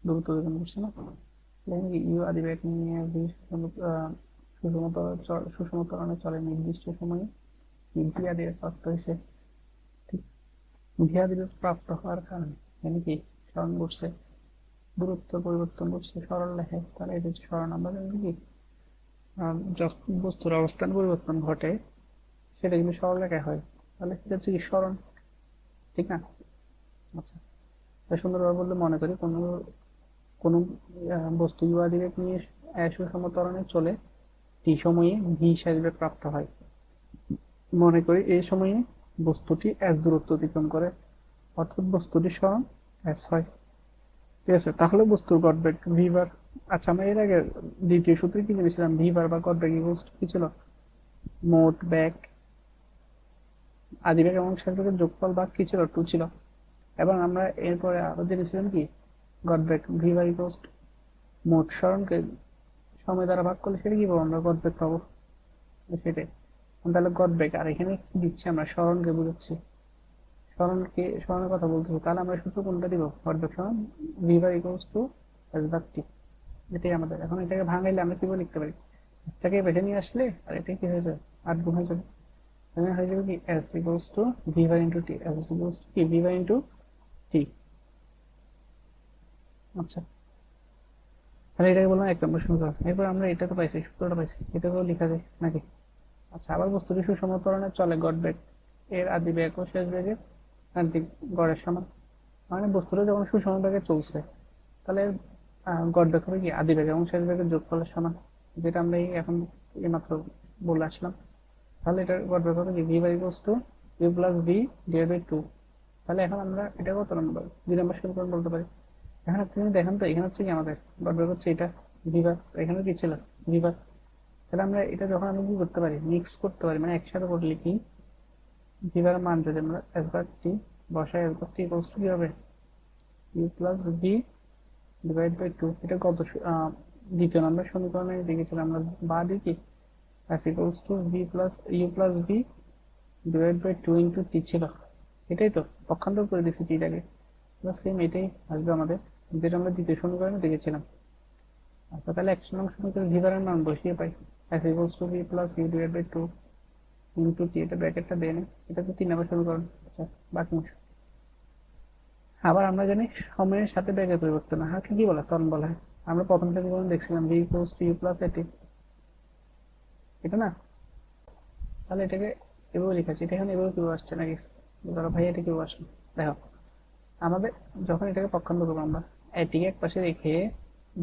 দূরত্ব পরিবর্তন করছে না, দেখেন কি ইউ আদি বেগ নিয়ে সুষম ত্বরণে চলে নির্দিষ্ট সময়ে ভি আদি বেগ প্রাপ্ত হয়েছে। ঠিক, ভি আদি বেগ প্রাপ্ত হওয়ার কারণে এখানে কি সরণ করছে, দূরত্ব পরিবর্তন করছে, সরল লেখে, তাহলে এটা হচ্ছে সরণ। আমরা জানি কি যখন বস্তুর অবস্থান পরিবর্তন ঘটে সেটা কিন্তু সরল রেখায় হয়, তাহলে সেটা হচ্ছে কি সরণ, ঠিক না? আচ্ছা, তাই সুন্দরভাবে বললে মনে করি কোনো কোনো বস্তু ইউ আদিবেগ নিয়ে সুষম ত্বরণে চলে টি সময়ে ভি হিসাবে প্রাপ্ত হয়। মনে করি এই সময়ে বস্তুটি এস দূরত্ব অতিক্রম করে, অর্থাৎ বস্তুটির সরণ এস হয়। ঠিক আছে, তাহলে বস্তুর গড়বেগ ভি বার। আচ্ছা, আমরা এর আগে দ্বিতীয় সূত্রে কি জেনেছিলাম, ভি বার বা গড়বেগ ইকুয়ালস কি ছিল, মোট বেগ আদিবেগ এবং শেষ বেগের যোগফল ভাগ কি ছিল, 2 ছিল। এবং আমরা এরপরে আরো জেনেছিলাম কি, গড় বেগ ভি বাই ইকুয়ালস মোট সরণকে সময় দ্বারা ভাগ করলে সেটা কি পাবো, আমরা গড় বেগ পাবো। সেটাই তাহলে গড় বেগ, আর এখানে কি দিচ্ছি আমরা, সরণকে বুঝাচ্ছি, সরণের কথা বলতেছি, তাহলে আমরা সূত্র কোনটা দিব, গড় বেগ সমান V by equals to S ভাগ টি। এটাই আমাদের। এখন এটাকে ভাঙাইলে আমরা কিভাবে লিখতে পারি, এসটাকে বেটে নিয়ে আসলে আর এটা কি হয়ে যাবে, 8 গুণ হয়ে যাবে। এখানে হয়ে যাবে কি S equals to V by into T, S equals to কি ভি বাই ইন্টু টি। আচ্ছা, তাহলে এটাকে বললাম 1 নম্বর সমীকরণ। এরপর আমরা এটা তো পাইছি, সূত্রটা পাইছি, এটাকেও লেখা যায় নাকি। আচ্ছা, আবার বস্তুটি সুষম ত্বরণে চলে, গড় বেগ এর আদি বেগ ও শেষ বেগের গাণিতিক গড়ের সমান। মানে বস্তুটা যখন সুষম বেগে চলছে, তাহলে গড় বেগ হবে কি আদি বেগ এবং শেষ বেগের যোগফলের সমান, যেটা আমরা এখন এইমাত্র বলে আসলাম। তাহলে এটার গড় বেগ হবে কি V by equals to you plus V divide by 2। তাহলে এখন আমরা এটা কত নম্বর, 2 নম্বর সমীকরণ বলতে পারি। এখন আপনি দেখেন তো, এখানে হচ্ছে কি আমাদের গড় বেগ হচ্ছে এটা ভি বার, এখানে কি ছিল ভি বার। তাহলে আমরা এটা যখন আমি কি করতে পারি, মিক্স করতে পারি, মানে একসাথে করলে কি ভি বার মান যদি আমরা এস বার টি বসাই, S bar T equals to কি হবে, U plus V divide by 2। এটা কত দ্বিতীয় নম্বর সমীকরণে দেখেছিলাম আমরা, বা দেখি s equals to v plus u plus V divide by 2 into t ছিল। এটাই তো পক্ষান্তর করে দিচ্ছি টিটাকে, সেম এটাই আসবে আমাদের, যেটা আমরা দ্বিতীয় সমীকরণে দেখেছিলাম। আচ্ছা, তাহলে 1 নং সমীকরণে ভি বারের মান বসিয়ে পাই, s equals to v plus u divide by 2 into t, এটা ব্র্যাকেটটা দেয় না, এটা তো 3 নম্বর সমীকরণ। আচ্ছা, বাকি অংশ আবার আমরা জানি সময়ের সাথে বেগের পরিবর্তন হয়, কি বলে ত্বরণ বলা হয়। আমরা প্রথম সমীকরণ দেখছিলাম V equals to you plus A T, এটা না। তাহলে এটাকে এভাবে লিখেছি, এটা এখানে এভাবে কিভাবে আসছে নাকি, ধরো ভাই এটা কিভাবে আসলো, দেখো আমাদের যখন এটাকে পক্ষান্তর করবো আমরা, এটিকে এক পাশে রেখে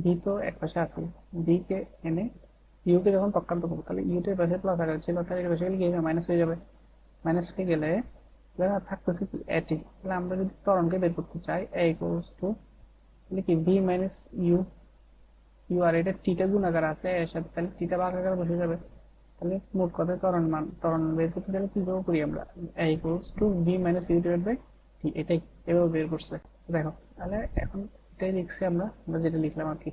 ভি তো এক পাশে আছে, ভি কে এনে ইউ কে যখন পক্ষান্তর করবো, তাহলে ইউ টের পাশে প্লাস আকার ছিল, তাহলে এর পাশে গেলে কি মাইনাস হয়ে যাবে। মাইনাস হয়ে গেলে থাকতেছে কি এটি। তাহলে আমরা যদি ত্বরণকে বের করতে চাই, এ ইকুয়ালস টু তাহলে কি ভি মাইনাস ইউ, ইউ আর এটা টিটা গুণাকার আছে এর সাথে, তাহলে টিটা ভাগ আকারে বসে যাবে। তাহলে মোট কথা ত্বরণ বের করতে চাইলে কিভাবে করি আমরা, a equals to v minus u divide by t, এটাই এভাবে বের করছে। দেখো তাহলে এখন এটাই লিখছি আমরা যেটা লিখলাম আর কি।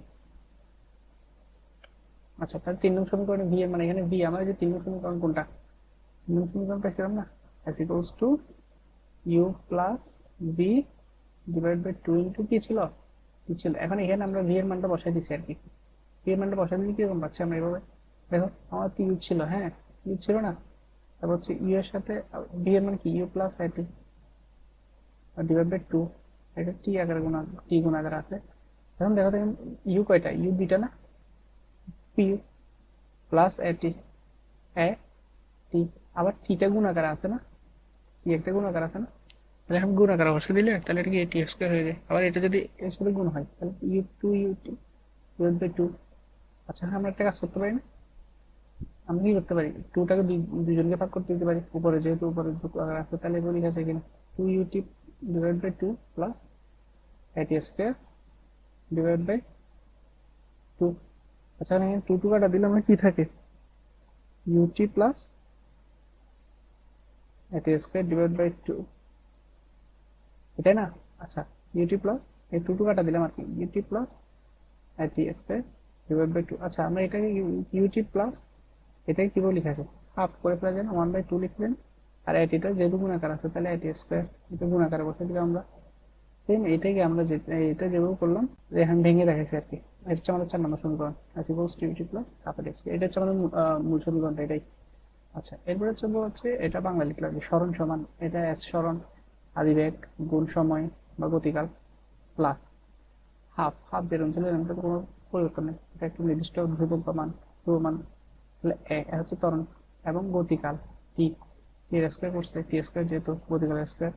আচ্ছা, তাহলে 3 নং সমীকরণে ভি এর মানে এখানে ভি, আমরা যে 3 নং সমীকরণ কোনটা, 3 নং সমীকরণ পাইছিলাম না, S equals to you plus V divide by 2 into কি ছিল, কি ছিল। এখন এখানে আমরা ভি এর মানটা বসাই দিচ্ছি আর কি, ভি এর মানটা বসাই দিলে কিরকম পাচ্ছি আমরা এভাবে, দেখো আমার তো ইউ ছিল, হ্যাঁ ইউ ছিল না, তারপর হচ্ছে ইউ এর সাথে ভি এর মান কি U plus I T divide by 2, এটা টি আকারে গুণ, টি গুণ আকারে আছে। এখন দেখো দেখেন ইউ কয়টা, ইউ দুইটা না, পি প্লাস এটি এ টি, আবার টিটা গুণ আকারে আছে না, টি একটা গুণ আকার আছে না। তাহলে এখন গুণ আকারে বসে দিলে তাহলে এটা কি টি স্কোয়ার হয়ে যায়। আবার এটা যদি এর সাথে গুণ হয় তাহলে u to u t divide by 2। আচ্ছা, আমরা একটা কাজ করতে পারি না, আমরা কি করতে পারি, টুটাকে দুজনকে ভাগ করতে দিতে পারি, উপরে যেহেতু উপরে আকার আছে, তাহলে এগুলো লিখা আছে কিনা, 2 ইউটি ডিভাইড বাই 2 প্লাস এটি স্কোয়ার ডিভাইড বাই 2। আচ্ছা, এখানে 2 কাটা দিলে আমরা কি থাকে, ইউটি প্লাস এটি স্কোয়ার ডিভাইড বাই 2, এটাই না। আচ্ছা, ইউটি প্লাস এই 2 কাটা দিলাম আর কি, ইউটি প্লাস এটি স্কোয়ার ডিভাইড বাই 2। আচ্ছা, আমরা এটাকে ইউটি প্লাস এটাকে কিভাবে লেখা আছে, হাফ করে ফেলা যায় না, 1/2 লিখলেন। আর এটিটা যেহেতু গুণাকার আছে তাহলে এটি স্কোয়ার, এটা গুণাকারে বসে দিলাম আমরা। সেম এটাকে আমরা এটা যেভাবে করলাম, এখানে ভেঙে দেখাইছি আর কি। এটা হচ্ছে আমাদের 4 নম্বর সমীকরণ, s equals to u t plus half a t square, এটা হচ্ছে আমাদের মূল সমীকরণটা এটাই। আচ্ছা, এরপরে হচ্ছে এটা বাংলা লিখলাম সরণ সমান, এটা এস সরণ আদিবেগ গুণ সময় বা গতিকাল প্লাস হাফ, হাফ যেরকম ছিল এরকম কোনো পরিবর্তন নেই, এটা একটু নির্দিষ্ট ধ্রুবমান। তাহলে এ হচ্ছে ত্বরণ এবং গতিকাল টি, টি এর স্কয়ার করছে, টি স্কয়ার যেহেতু গতিকাল স্কয়ার,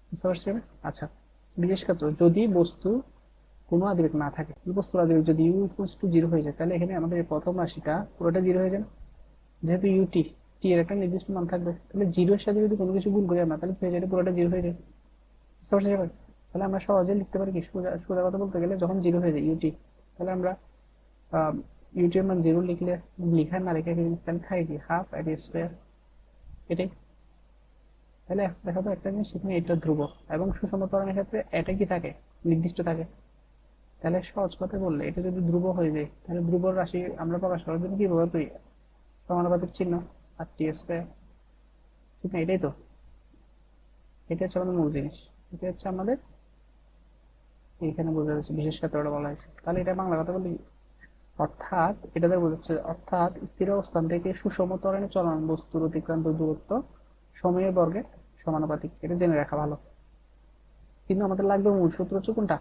বুঝতে পারছি। আচ্ছা, বিশেষ ক্ষেত্রে যদি বস্তু কোনো আদিবেগ না থাকে, বস্তুর আদিবেগ যদি ইউ ইকুয়ালস টু 0 হয়ে যায়, তাহলে এখানে আমাদের প্রথম রাশিটা পুরোটা 0 হয়ে যায়। যেহেতু ইউটি টি এর একটা নির্দিষ্ট মান থাকবে, তাহলে 0 এর সাথে যদি কোনো কিছু গুণ করি আমরা, তাহলে হয়ে যায় পুরোটা 0 হয়ে যায়, বুঝতে পারছি। তাহলে আমরা সহজে লিখতে পারি কি, সোজা কথা বলতে গেলে যখন 0 হয়ে যায় ইউটি, তাহলে আমরা ইউটি এর মান 0 লিখলে, লিখা না লিখে কি জিনিস, তাহলে থাকে কি হাফ এটি স্কয়ার, এটাই। তাহলে দেখো তো একটা জিনিস, সেখানে এটা ধ্রুব এবং সুষম ত্বরণের ক্ষেত্রে এটা কি থাকে, নির্দিষ্ট থাকে। তাহলে সহজ কথা বললে এটা যদি ধ্রুব হয়ে যায়, তাহলে ধ্রুব রাশি আমরা প্রকাশ করার জন্য কি ব্যবহার করি, সমানুপাতিক চিহ্ন আর টি স্কয়ার, ঠিক না? এটাই তো, এটা হচ্ছে আমাদের মূল জিনিস, এটা হচ্ছে আমাদের এখানে বোঝা যাচ্ছে বিশেষ ক্ষেত্রে বলা হয়েছে। তাহলে এটা বাংলা কথা বলি, অর্থাৎ এটা দ্বারা বোঝাচ্ছে, অর্থাৎ স্থির অবস্থান থেকে সুষম ত্বরণে চলমান বস্তুর অতিক্রান্ত দূরত্ব সময়ের বর্গে সমানুপাতিক, এটা জেনে রাখা ভালো। কিন্তু আমাদের লাগবে মূল সূত্র হচ্ছে কোনটা,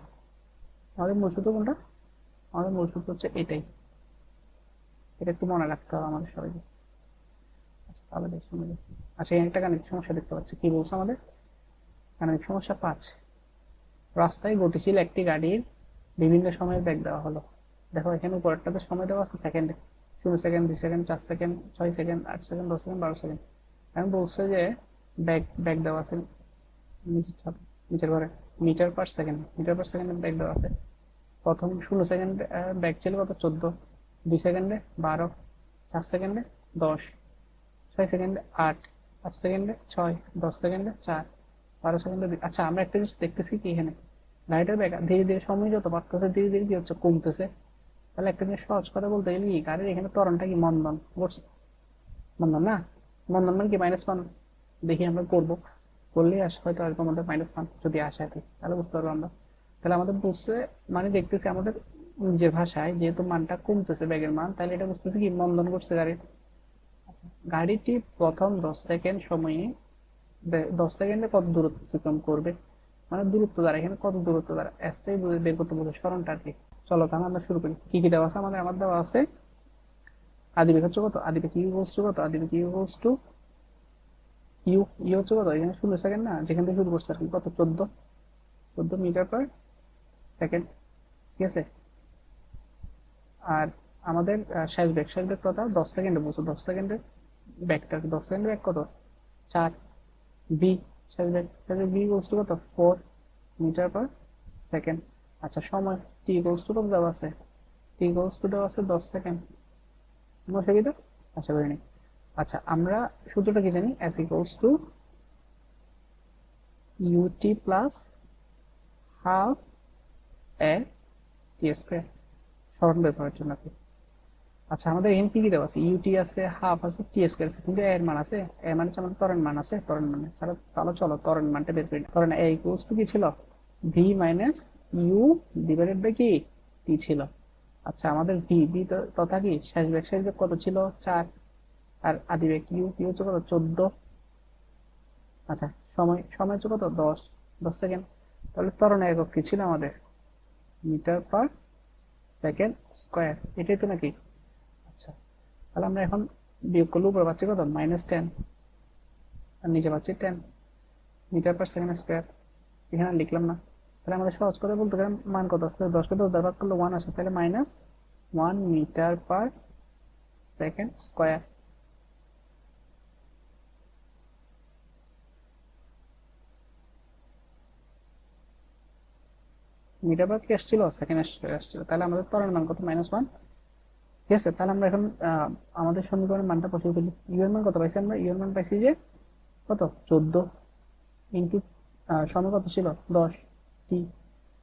আমাদের মূল সূত্র কোনটা, আমাদের মূল সূত্র হচ্ছে এটাই, এটা একটু মনে রাখতে হবে আমাদের সবাইকে। আচ্ছা তাহলে দেখি শুনে দেখি। আচ্ছা এখানে একটা গাণিতিক সমস্যা দেখতে পাচ্ছি, কি বলছে আমাদের, গাণিতিক সমস্যা 5, রাস্তায় গতিশীল একটি গাড়ির বিভিন্ন সময়ের বেগ দেওয়া হলো। দেখো এখানে উপরেরটাতে সময় দেওয়া আছে সেকেন্ডে, 0 second, 2 second, 4 second, 6 second, 8 second, 10 second, 12 second. এখন বলছে যে ব্যাগ ব্যাগ দেওয়া আছে নিচের ঘরে metre per second, metre per সেকেন্ডে ব্যাগ দেওয়া আছে। প্রথম 0 সেকেন্ড ব্যাগ ছিল কত, 14, 2 সেকেন্ডে 12, 4 সেকেন্ডে 10, 6 সেকেন্ডে 8, 8 সেকেন্ডে 6, 10 সেকেন্ডে 4, 12 সেকেন্ডে 2। আচ্ছা আমরা একটা জিনিস দেখতেছি কি এখানে, গাড়িটার ব্যাগ ধীরে ধীরে সময় যত বাড়তেছে ধীরে ধীরে কি হচ্ছে, কমতেছে। তাহলে একটা জিনিস সহজ কথা বলতে গেলে কি, গাড়ির এখানে ত্বরণটা কি মন্দন করছে, মন্দন না, মন্দন মানে কি -1, দেখি আমরা করবো, করলেই আসে হয়তো আর আমাদের -1 যদি আসে আর কি, তাহলে বুঝতে পারবো আমরা। তাহলে আমাদের বুঝছে, মানে দেখতেছি আমাদের নিজের ভাষায় যেহেতু মানটা কমতেছে ব্যাগের মান, তাহলে এটা বুঝতেছি কি মন্দন করছে গাড়ির। আচ্ছা, গাড়িটি প্রথম 10 সেকেন্ড সময়ে 10 সেকেন্ডে কত দূরত্ব অতিক্রম করবে, মানে দূরত্ব দ্বারা, এখানে কত দূরত্ব দ্বারা এসটাই বের করতে বলছে, সরণটা আর কি। চলো তাহলে আমরা শুরু করি, কি কি দেওয়া আছে আমাদের, আমার দেওয়া আছে আদিবেগ হচ্ছে কত, আদিবেগ ইউ ইকুয়ালস টু কত, আদিবেগ u equals to u, u হচ্ছে কত, এখানে 16 সেকেন্ড না, যেখান থেকে শুরু করছে আর কি, কত 14 মিটার পার সেকেন্ড, ঠিক আছে। আর আমাদের শেষ বেগ কথা 10 সেকেন্ডে বলছে, 10 সেকেন্ডের ব্যাগটা, 10 সেকেন্ডের ব্যাগ কত 4, বি শেষ বেগ, তাহলে বি ইকুয়ালস টু কত 4 মিটার পার সেকেন্ড। আচ্ছা সময় টি ইকুয়ালস টু কত দেওয়া আছে, টি ইকুয়ালস টু দেওয়া আছে 10 সেকেন্ড, কোনো অসুবিধা, আশা করি নেই। আচ্ছা আমরা সূত্রটা কি জানি, s equals to u t plus half a t square, স্মরণ বের করার জন্য আর কি। আচ্ছা আমাদের এখানে কি কি দেওয়া আছে, ইউটি আছে, হাফ আছে, টি স্কোয়ার আছে, কিন্তু এর মান আছে, এর মানে হচ্ছে আমাদের ত্বরণ মান আছে, ত্বরণ মানে ছাড়া, তাহলে চলো ত্বরণ মানটা বের করি। ত্বরণ এ ইকুয়ালস টু কি ছিল, v minus u divided by কি টি ছিল। আচ্ছা আমাদের ভি ভি তথা কি শেষ বেগ কত ছিল 4, আর আদি বেগ ইউ ইউ হচ্ছে কত 14। আচ্ছা সময় সময় হচ্ছে কত 10 সেকেন্ড। তাহলে ত্বরণ একক কি ছিল আমাদের, মিটার পার সেকেন্ড স্কোয়ার, এটাই তো নাকি। আচ্ছা তাহলে আমরা এখন বিয়োগ করলে উপরে পাচ্ছি কত -10, আর নিচে পাচ্ছি 10 মিটার পার সেকেন্ড স্কোয়ার, এখানে লিখলাম না। তাহলে আমাদের সহজ করে বলতে গেলে মান কত আসছে, 10কে 10 দ্বারা ভাগ করলে 1 আসে, তাহলে -1 metre per second square. Metre per কি আসছিল, সেকেন্ড আসছিল, তাহলে আমাদের ত্বরণ মান কত -1, ঠিক আছে। তাহলে আমরা এখন আমাদের সমীকরণের মানটা বসিয়ে ফেলি, ইউ এর মান কত পাইছি আমরা, ইউ এর মান পাইছি যে কত 14 ইন্টু সময় কত ছিল 10 টি,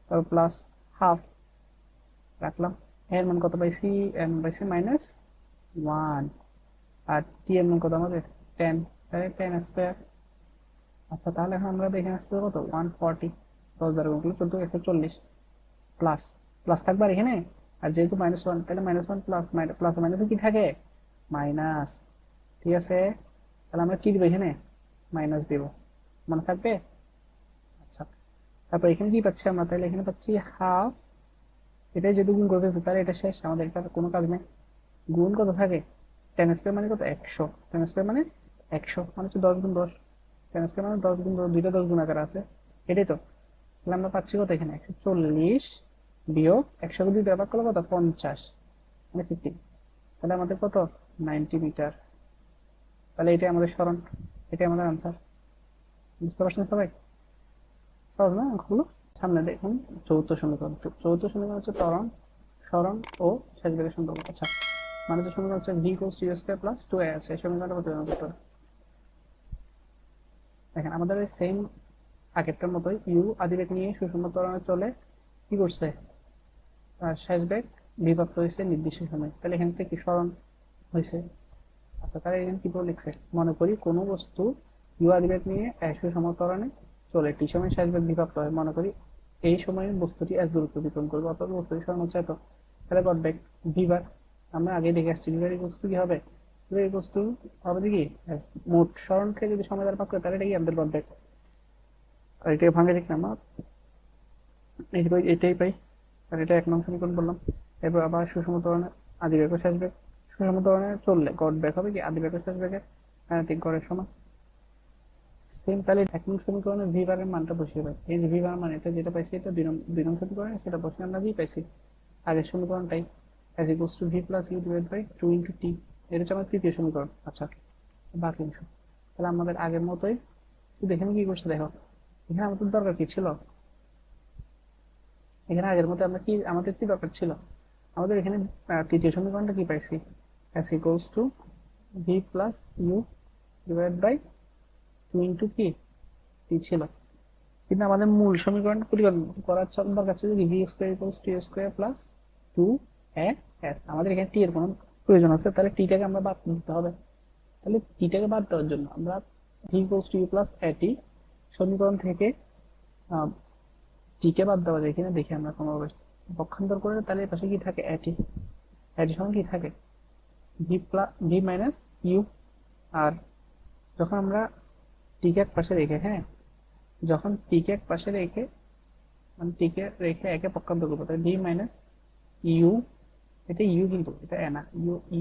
তারপর প্লাস হাফ রাখলাম, এর মান কত পাইছি, এর মান পাইছি -1, আর টি এর মান কত আমাদের 10, তাহলে 10 স্কোয়ার। আচ্ছা তাহলে এখন আমরা এখানে আসতে কত 140, 10 দ্বারা গুণ করলে 14 140, প্লাস প্লাস থাকবে আর এখানে, আর যেহেতু -1 তাহলে -1 প্লাস প্লাস মাইনাসে কি থাকে মাইনাস, ঠিক আছে। তাহলে আমরা কি দিব এখানে মাইনাস দিব, মনে থাকবে। আচ্ছা তারপর এখানে কি পাচ্ছি আমরা, তাহলে এখানে পাচ্ছি হাফ, এটাই যেহেতু গুণ করে ফেলছি তাহলে এটা শেষ, আমাদের এটা কোনো কাজ নেই। গুণ কত থাকে 10 স্কোয়ার মানে কত 100, 10 স্কোয়ার মানে 100 মানে হচ্ছে 10 গুণ 10, 10 স্কোয়ার মানে 10 গুণ 10, দুইটা 10 গুণ আকার আছে, এটাই তো। তাহলে আমরা পাচ্ছি কত এখানে 140 বিয়োগ 100 কে 2 দ্বারা ভাগ করলে কত 50 মানে 50, তাহলে আমাদের কত 90 মিটার। তাহলে এটাই আমাদের সরণ, এটাই আমাদের আনসার। বুঝতে পারছেন সবাই, সহজ না অঙ্কগুলো। সামনে দেখুন চতুর্থ সমীকরণ, চতুর্থ সমীকরণ হচ্ছে ত্বরণ, সরণ ও শেষ বেগের সম্পর্ক। আচ্ছা মানে যে সমীকরণ হচ্ছে v equals to u square plus 2a আছে, এই সমীকরণটা প্রতিস্থাপন করতে হবে। দেখেন আমাদের ওই সেম আগেরটার মতোই ইউ আদিবেগ নিয়ে সুষম ত্বরণে চলে কি করছে, শেষ বেগ বিভক্ত হয়েছে নির্দিষ্ট সময়। তাহলে এখান থেকে কি স্মরণ হয়েছে। আচ্ছা তাহলে এখানে কি লিখছে, মনে করি কোনো বস্তু ইউ আদিবেগ নিয়ে সুষম ত্বরণে চলে টি সময় শেষ বেগ বিভক্ত হয়, মনে করি এই সময়ে বস্তুটি এস দূরত্ব অতিক্রম করবে, অথবা বস্তুটি স্মরণ হচ্ছে এত। তাহলে গড় বেগ ভি বার আমরা আগে দেখে আসছি, ভি বার এই বস্তু কি হবে, এই বস্তু হবে কি মোট স্মরণকে যদি সময় দ্বারা ভাগ করে তাহলে এটা কি আমাদের গড় বেগ। আর এটা ভাঙে দেখলাম এটাই পাই, আর এটা 1 নং সমীকরণ বললাম। এরপর আবার সুষম ত্বরণের আদিবেগ ও শেষ বেগ, সুষম ত্বরণে চললে গড় বেগ হবে কি আদিবেগ ও শেষ বেগের গাণিতিক গড়ের সমান। সেম তাহলে 1 নং সমীকরণে ভি বারের মানটা বসিয়ে পাই, এই যে ভি বার মান এটা যেটা পাইছি এটা 2 নং সমীকরণে, সেটা বসিয়ে আমরা ভি পাইছি আগের সমীকরণটাই, as equals to v plus u divided by 2 into t, এটা হচ্ছে আমার তৃতীয় সমীকরণ। আচ্ছা বাকি অংশ তাহলে আমাদের আগের মতোই, শুধু এখানে কি করছে দেখো, এখানে আমাদের দরকার কি ছিল, এখানে আগের মতো আমরা কি আমাদের কি দরকার ছিল, আমাদের এখানে তৃতীয় সমীকরণটা কি পাইছি, as equals to v plus u divided by 2 into p t ছিল। কিন্তু আমাদের মূল সমীকরণ প্রতিপাদন করার দরকার ছিল যে v square equals to a square plus 2a s, আমাদের এখানে t এর কোনো প্রয়োজন আছে, তাহলে t টাকে আমরা বাদ দিতে হবে। তাহলে t টাকে বাদ দেওয়ার জন্য আমরা v equals to u plus at সমীকরণ থেকে t কে বাদ দেওয়া যায় কিনা দেখি আমরা কোনোভাবে পক্ষান্তর করে, তাহলে এর পাশে কি থাকে at, at সমান কি থাকে v plus v minus u। আর যখন আমরা t কে এক পাশে রেখে, হ্যাঁ যখন t কে এক পাশে রেখে মানে t কে রেখে একে পক্ষান্তর করবো, তাহলে v minus u, এটা u কিন্তু এটা a না,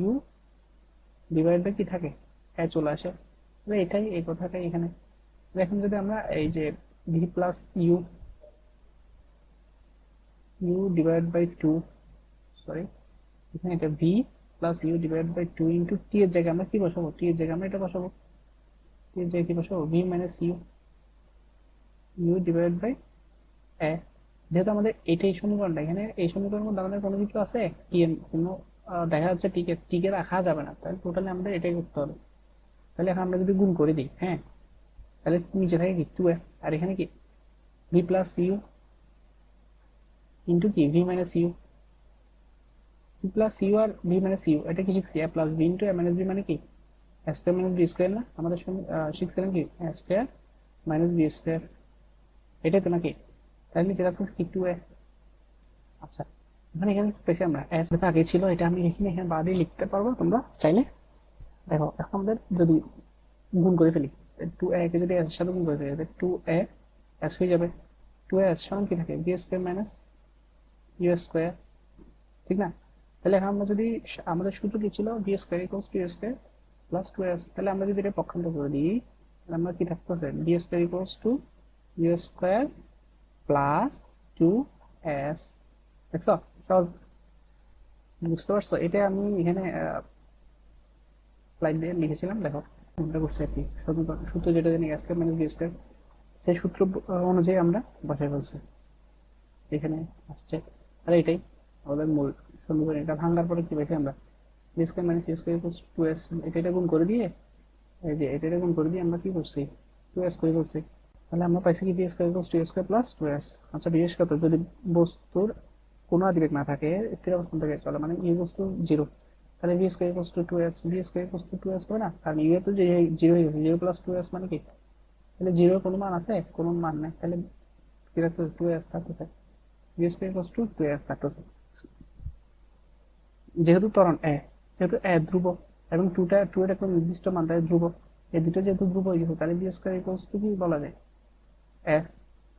u ডিভাইড বাই কি থাকে a চলে আসে, তাহলে এটাই এই কথাটাই এখানে। এখন যদি আমরা এই যে v plus u divide by 2, sorry এখানে এটা v plus u divide by 2 into t এর জায়গায় আমরা কি বসাবো, t এর জায়গায় আমরা এটা বসাবো, t এর জায়গায় কি বসাবো v minus u divide by a। যেহেতু আমাদের এটাই সমীকরণটা, এখানে এই সমীকরণের মধ্যে আমাদের কোনো কিছু আছে কি কোনো দেখা যাচ্ছে টিকে রাখা যাবে না, তাহলে টোটালি আমাদের এটাই করতে হবে। তাহলে এখন আমরা যদি গুণ করে দিই, হ্যাঁ তাহলে নিচে থাকে কি 2a, আর এখানে কি v প্লাস u ইন্টু কি v minus u, v plus u আর v মাইনাস u এটা কি শিখছি, a plus b into a minus b মানে কি a square minus b square না, আমাদের শিখছিলাম কি a square minus b square, এটাই তো নাকি, তাহলে নিচে রাখবো কি 2a। আচ্ছা এখানে পেয়েছি আমরা s যেটা আগে ছিল এটা আমি এখানে বাদে লিখতে পারবো, তোমরা চাইলে দেখো। এখন আমাদের যদি গুণ করে ফেলি 2a কে যদি s এর সাথে গুণ করে ফেলি, 2a s হয়ে যাবে, 2a s সমান কি থাকে b square minus u square, ঠিক না। তাহলে এখন আমরা যদি আমাদের সূত্র কি ছিল b square equals two a square plus 2s, তাহলে আমরা যদি এটা পক্ষান্তর করে দিই তাহলে আমরা কি থাকতেছে b square equals to u square plus 2s। দেখছো সহজ, বুঝতে পারছো, এটা আমি এখানে স্লাইড দিয়ে লিখেছিলাম, দেখো কোনটা করছে আর কি, সূত্র যেটা জানি a square minus b square, সেই সূত্র অনুযায়ী আমরা বসাই ফেলছি এখানে আসছে। তাহলে এটাই আমাদের মূল সমীকরণ, এটা ভাঙার পরে কি পাইছি আমরা b square minus u square equals two 2s, এটা গুণ করে দিয়ে এই যে এটা গুণ করে দিয়ে আমরা কি করছি 2s করে ফেলছি। তাহলে আমরা পাইছি কি b square equals two a square plus 2s। আচ্ছা বিশেষ কথা যদি বস্তুর কোনো আদিবেগ না থাকে, স্থির অবস্থান থেকে চলে, মানে ইউ বস্তু 0, তাহলে b square equals two 2s, b square equals two 2s হবে না, কারণ ইউ এ তো 0 হয়ে গেছে, 0 প্লাস 2s মানে কি, তাহলে 0 এর কোনো মান আছে, কোনো মান নেই, তাহলে কি রাখতেছে 2s থাকতেছে, b square equals two 2s থাকতেছে। যেহেতু ত্বরণ a, যেহেতু a ধ্রুব এবং 2 এর একটা নির্দিষ্ট মান তাই ধ্রুব, এই দুটো যেহেতু ধ্রুব হয়ে গেছে তাহলে b স্কয়ার ইকুয়ালস টু কি বলা যায় s।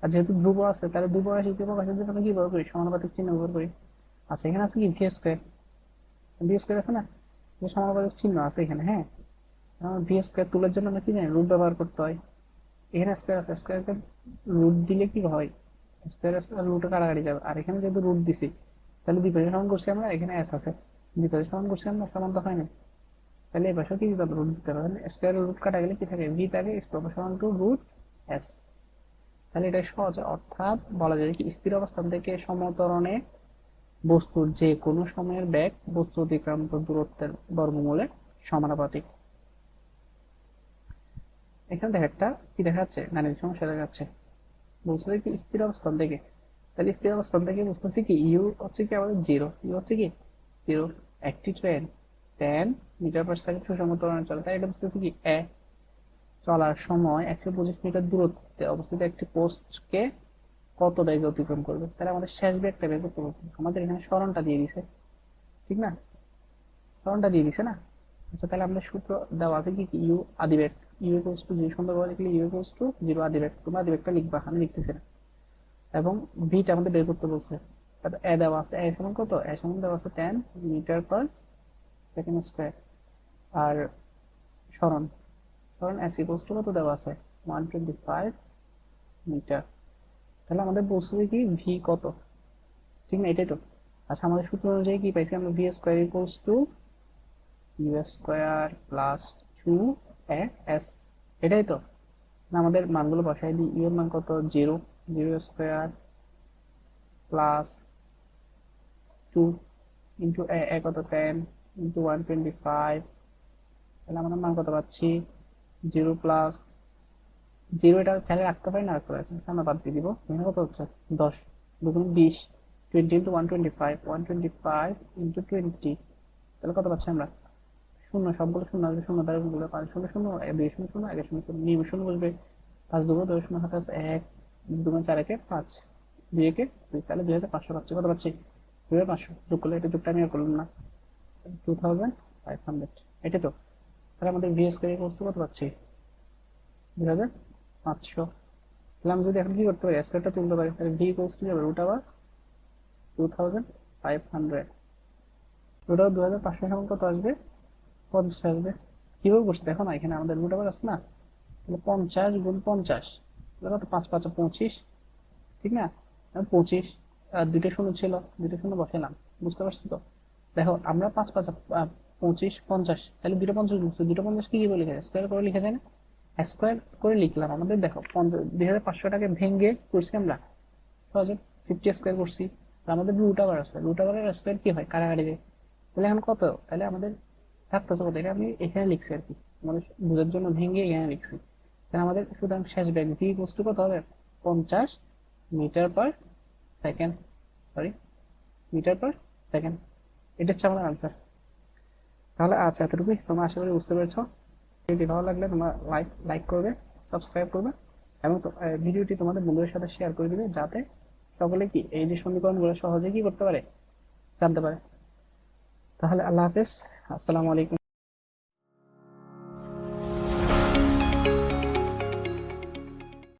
আর যেহেতু ধ্রুব আছে তাহলে ধ্রুব রাশি কে প্রকাশের জন্য আমরা কি ব্যবহার করি, সমানুপাতিক চিহ্ন ব্যবহার করি। আচ্ছা এখানে আছে কি v স্কয়ার, v স্কয়ার আছে না, যে সমানুপাতিক চিহ্ন আছে এখানে, হ্যাঁ v স্কয়ার তুলার জন্য আমরা কি জানি রুট ব্যবহার করতে হয়, এখানে স্কয়ার আছে, স্কয়ারকে রুট দিলে কি হয় স্কয়ার রুটে কাটাকাটি যাবে, আর এখানে যেহেতু রুট দিছি তাহলে দুই পাশে সমান করছি আমরা, এখানে s আছে দুই পাশে সমান করছি আমরা, সমান তো হয় না, তাহলে এই পাশে কি দিতে হবে রুট দিতে হবে, স্কয়ার রুট কাটা গেলে কি থাকে v থাকে সমান টু রুট s। তাহলে এটা সহজ, অর্থাৎ বলা যায় কি স্থির অবস্থান থেকে সমতরণে বস্তুর যে কোনো সময়ের বেগ বস্তু অতিক্রান্ত দূরত্বের বর্গমূলের সমানুপাতিক। এখানে দেখো একটা কি দেখা যাচ্ছে, গাণিতিক সমস্যা দেখা যাচ্ছে, বলছে কি স্থির অবস্থান থেকে। তাহলে স্থির অবস্থান থেকে বুঝতেছি কি ইউ হচ্ছে কি আমাদের জিরো, ইউ হচ্ছে কি জিরো। একটি ট্রেন 10 মিটার/সেকেন্ড সুষম ত্বরণে চলে, তাই এটা বুঝতেছি কি চলার সময় 125 মিটার দূরত্বে অবস্থিত একটি পোস্টকে কত বেগে অতিক্রম করবে। তাহলে আমাদের শেষ বেগটা বের করতে বলছে, আমাদের এখানে সরণটা দিয়ে দিছে, ঠিক না? সরণটা দিয়ে দিছে না? আচ্ছা তাহলে আমাদের সূত্র দেওয়া আছে কি ইউ আদি বেগ, ইউ ইকুয়ালস টু জিরো সুন্দরভাবে লিখলে ইউ ইকুয়ালস টু জিরো আদি বেগ, তোমরা আদি বেগটা লিখবা, আমি লিখতেছি না। এবং ভিটা আমাদের বের করতে বলছে, তারপর এ দেওয়া আছে, এ সমান কত, এ সমান দেওয়া আছে 10 মিটার/সেকেন্ড স্কয়ার। আর সরণ, সরণ এস ইকুয়ালস টু কত দেওয়া আছে 125 মিটার। তাহলে আমাদের বলছে কি ভি কত, ঠিক না? এটাই তো। আচ্ছা আমাদের সূত্র অনুযায়ী কি পাইছি আমরা, v square equals to u square plus 2 এস, এটাই তো। না আমাদের মানগুলো বসাই দিই, ইউ এর মান কত zero, zero square plus 2 into a কত 10 ইন্টু 125, তাহলে আমরা মান কত পাচ্ছি জিরো প্লাস জিরো, এটা চাইলে রাখতে পারি না রাখতে পারি, আমরা বাদ দিয়ে দিব। এখানে কত হচ্ছে 10 দুগুণ 20, 20 ইন্টু 125, 125 ইন্টু 20, তাহলে কত পাচ্ছি আমরা শূন্য, সবগুলো শূন্য আসবে, শূন্য দ্বারা গুণ করলে 5 শূন্য শূন্য, 2 শূন্য শূন্য, 1 শূন্য শূন্য, নিয়ম শূন্য বসবে, 5 দুগুণ 2 শূন্য হাতে আছে 1, 2 4 একে 5, 2 একে 2, তাহলে 2500 পাচ্ছি। কত পাচ্ছি 2500, যোগ করলে এটা যোগটা আমি আর করলাম না, 2500, এটা তো। তাহলে আমাদের ভি স্কয়ার ইকুয়ালস টু কত পাচ্ছি 2500। তাহলে আমি যদি এখন কি করতে পারি, স্কয়ারটা তুলতে পারি, তাহলে ভি ইকুয়ালস টু যাবে √2500, √2500 সমান কত আসবে 50 আসবে। কিভাবে করছি দেখো না, এখানে আমাদের √, আছে না? তাহলে 50 গুণ 50, তাহলে কত 5 5 25, ঠিক না? 25, আর দুইটা শূন্য ছিল, দুইটা শূন্য বসালাম, বুঝতে পারছি তো? দেখো আমরা 5 5 25 50, তাহলে দুইটা 50 লিখছি, দুইটা 50 কি বলে লেখা যায়, স্কয়ার করে লেখা যায় না? স্কয়ার করে লিখলাম, আমাদের দেখো 2500টাকে ভেঙে করছি আমরা সহজে 50 স্কয়ার করছি। আর আমাদের √, আছে, √এর স্কয়ার কি হয় কাটাকাটি যায়, তাহলে এখন কত, তাহলে আমাদের থাকতেছে কত, এটা আমি এখানে লিখছি আর কি, আমাদের বোঝার জন্য ভেঙে এখানে লিখছি। তাহলে আমাদের সুতরাং শেষ বেগ ভি ইকুয়ালস টু কত হবে 50 মিটার/সেকেন্ড, সরি মিটার/সেকেন্ড, এটা হচ্ছে আমার আনসার। তাহলে আচ্ছা এতটুকুই, তোমরা আশা করি বুঝতে পেরেছো। ভিডিওটি ভালো লাগলে তোমরা লাইক করবে, সাবস্ক্রাইব করবে, এবং ভিডিওটি তোমাদের বন্ধুদের সাথে শেয়ার করে দিবে, যাতে সকলে কি এই যে সমীকরণগুলো সহজে কি করতে পারে, জানতে পারে। তাহলে আল্লাহ হাফেজ, আসসালামু আলাইকুম।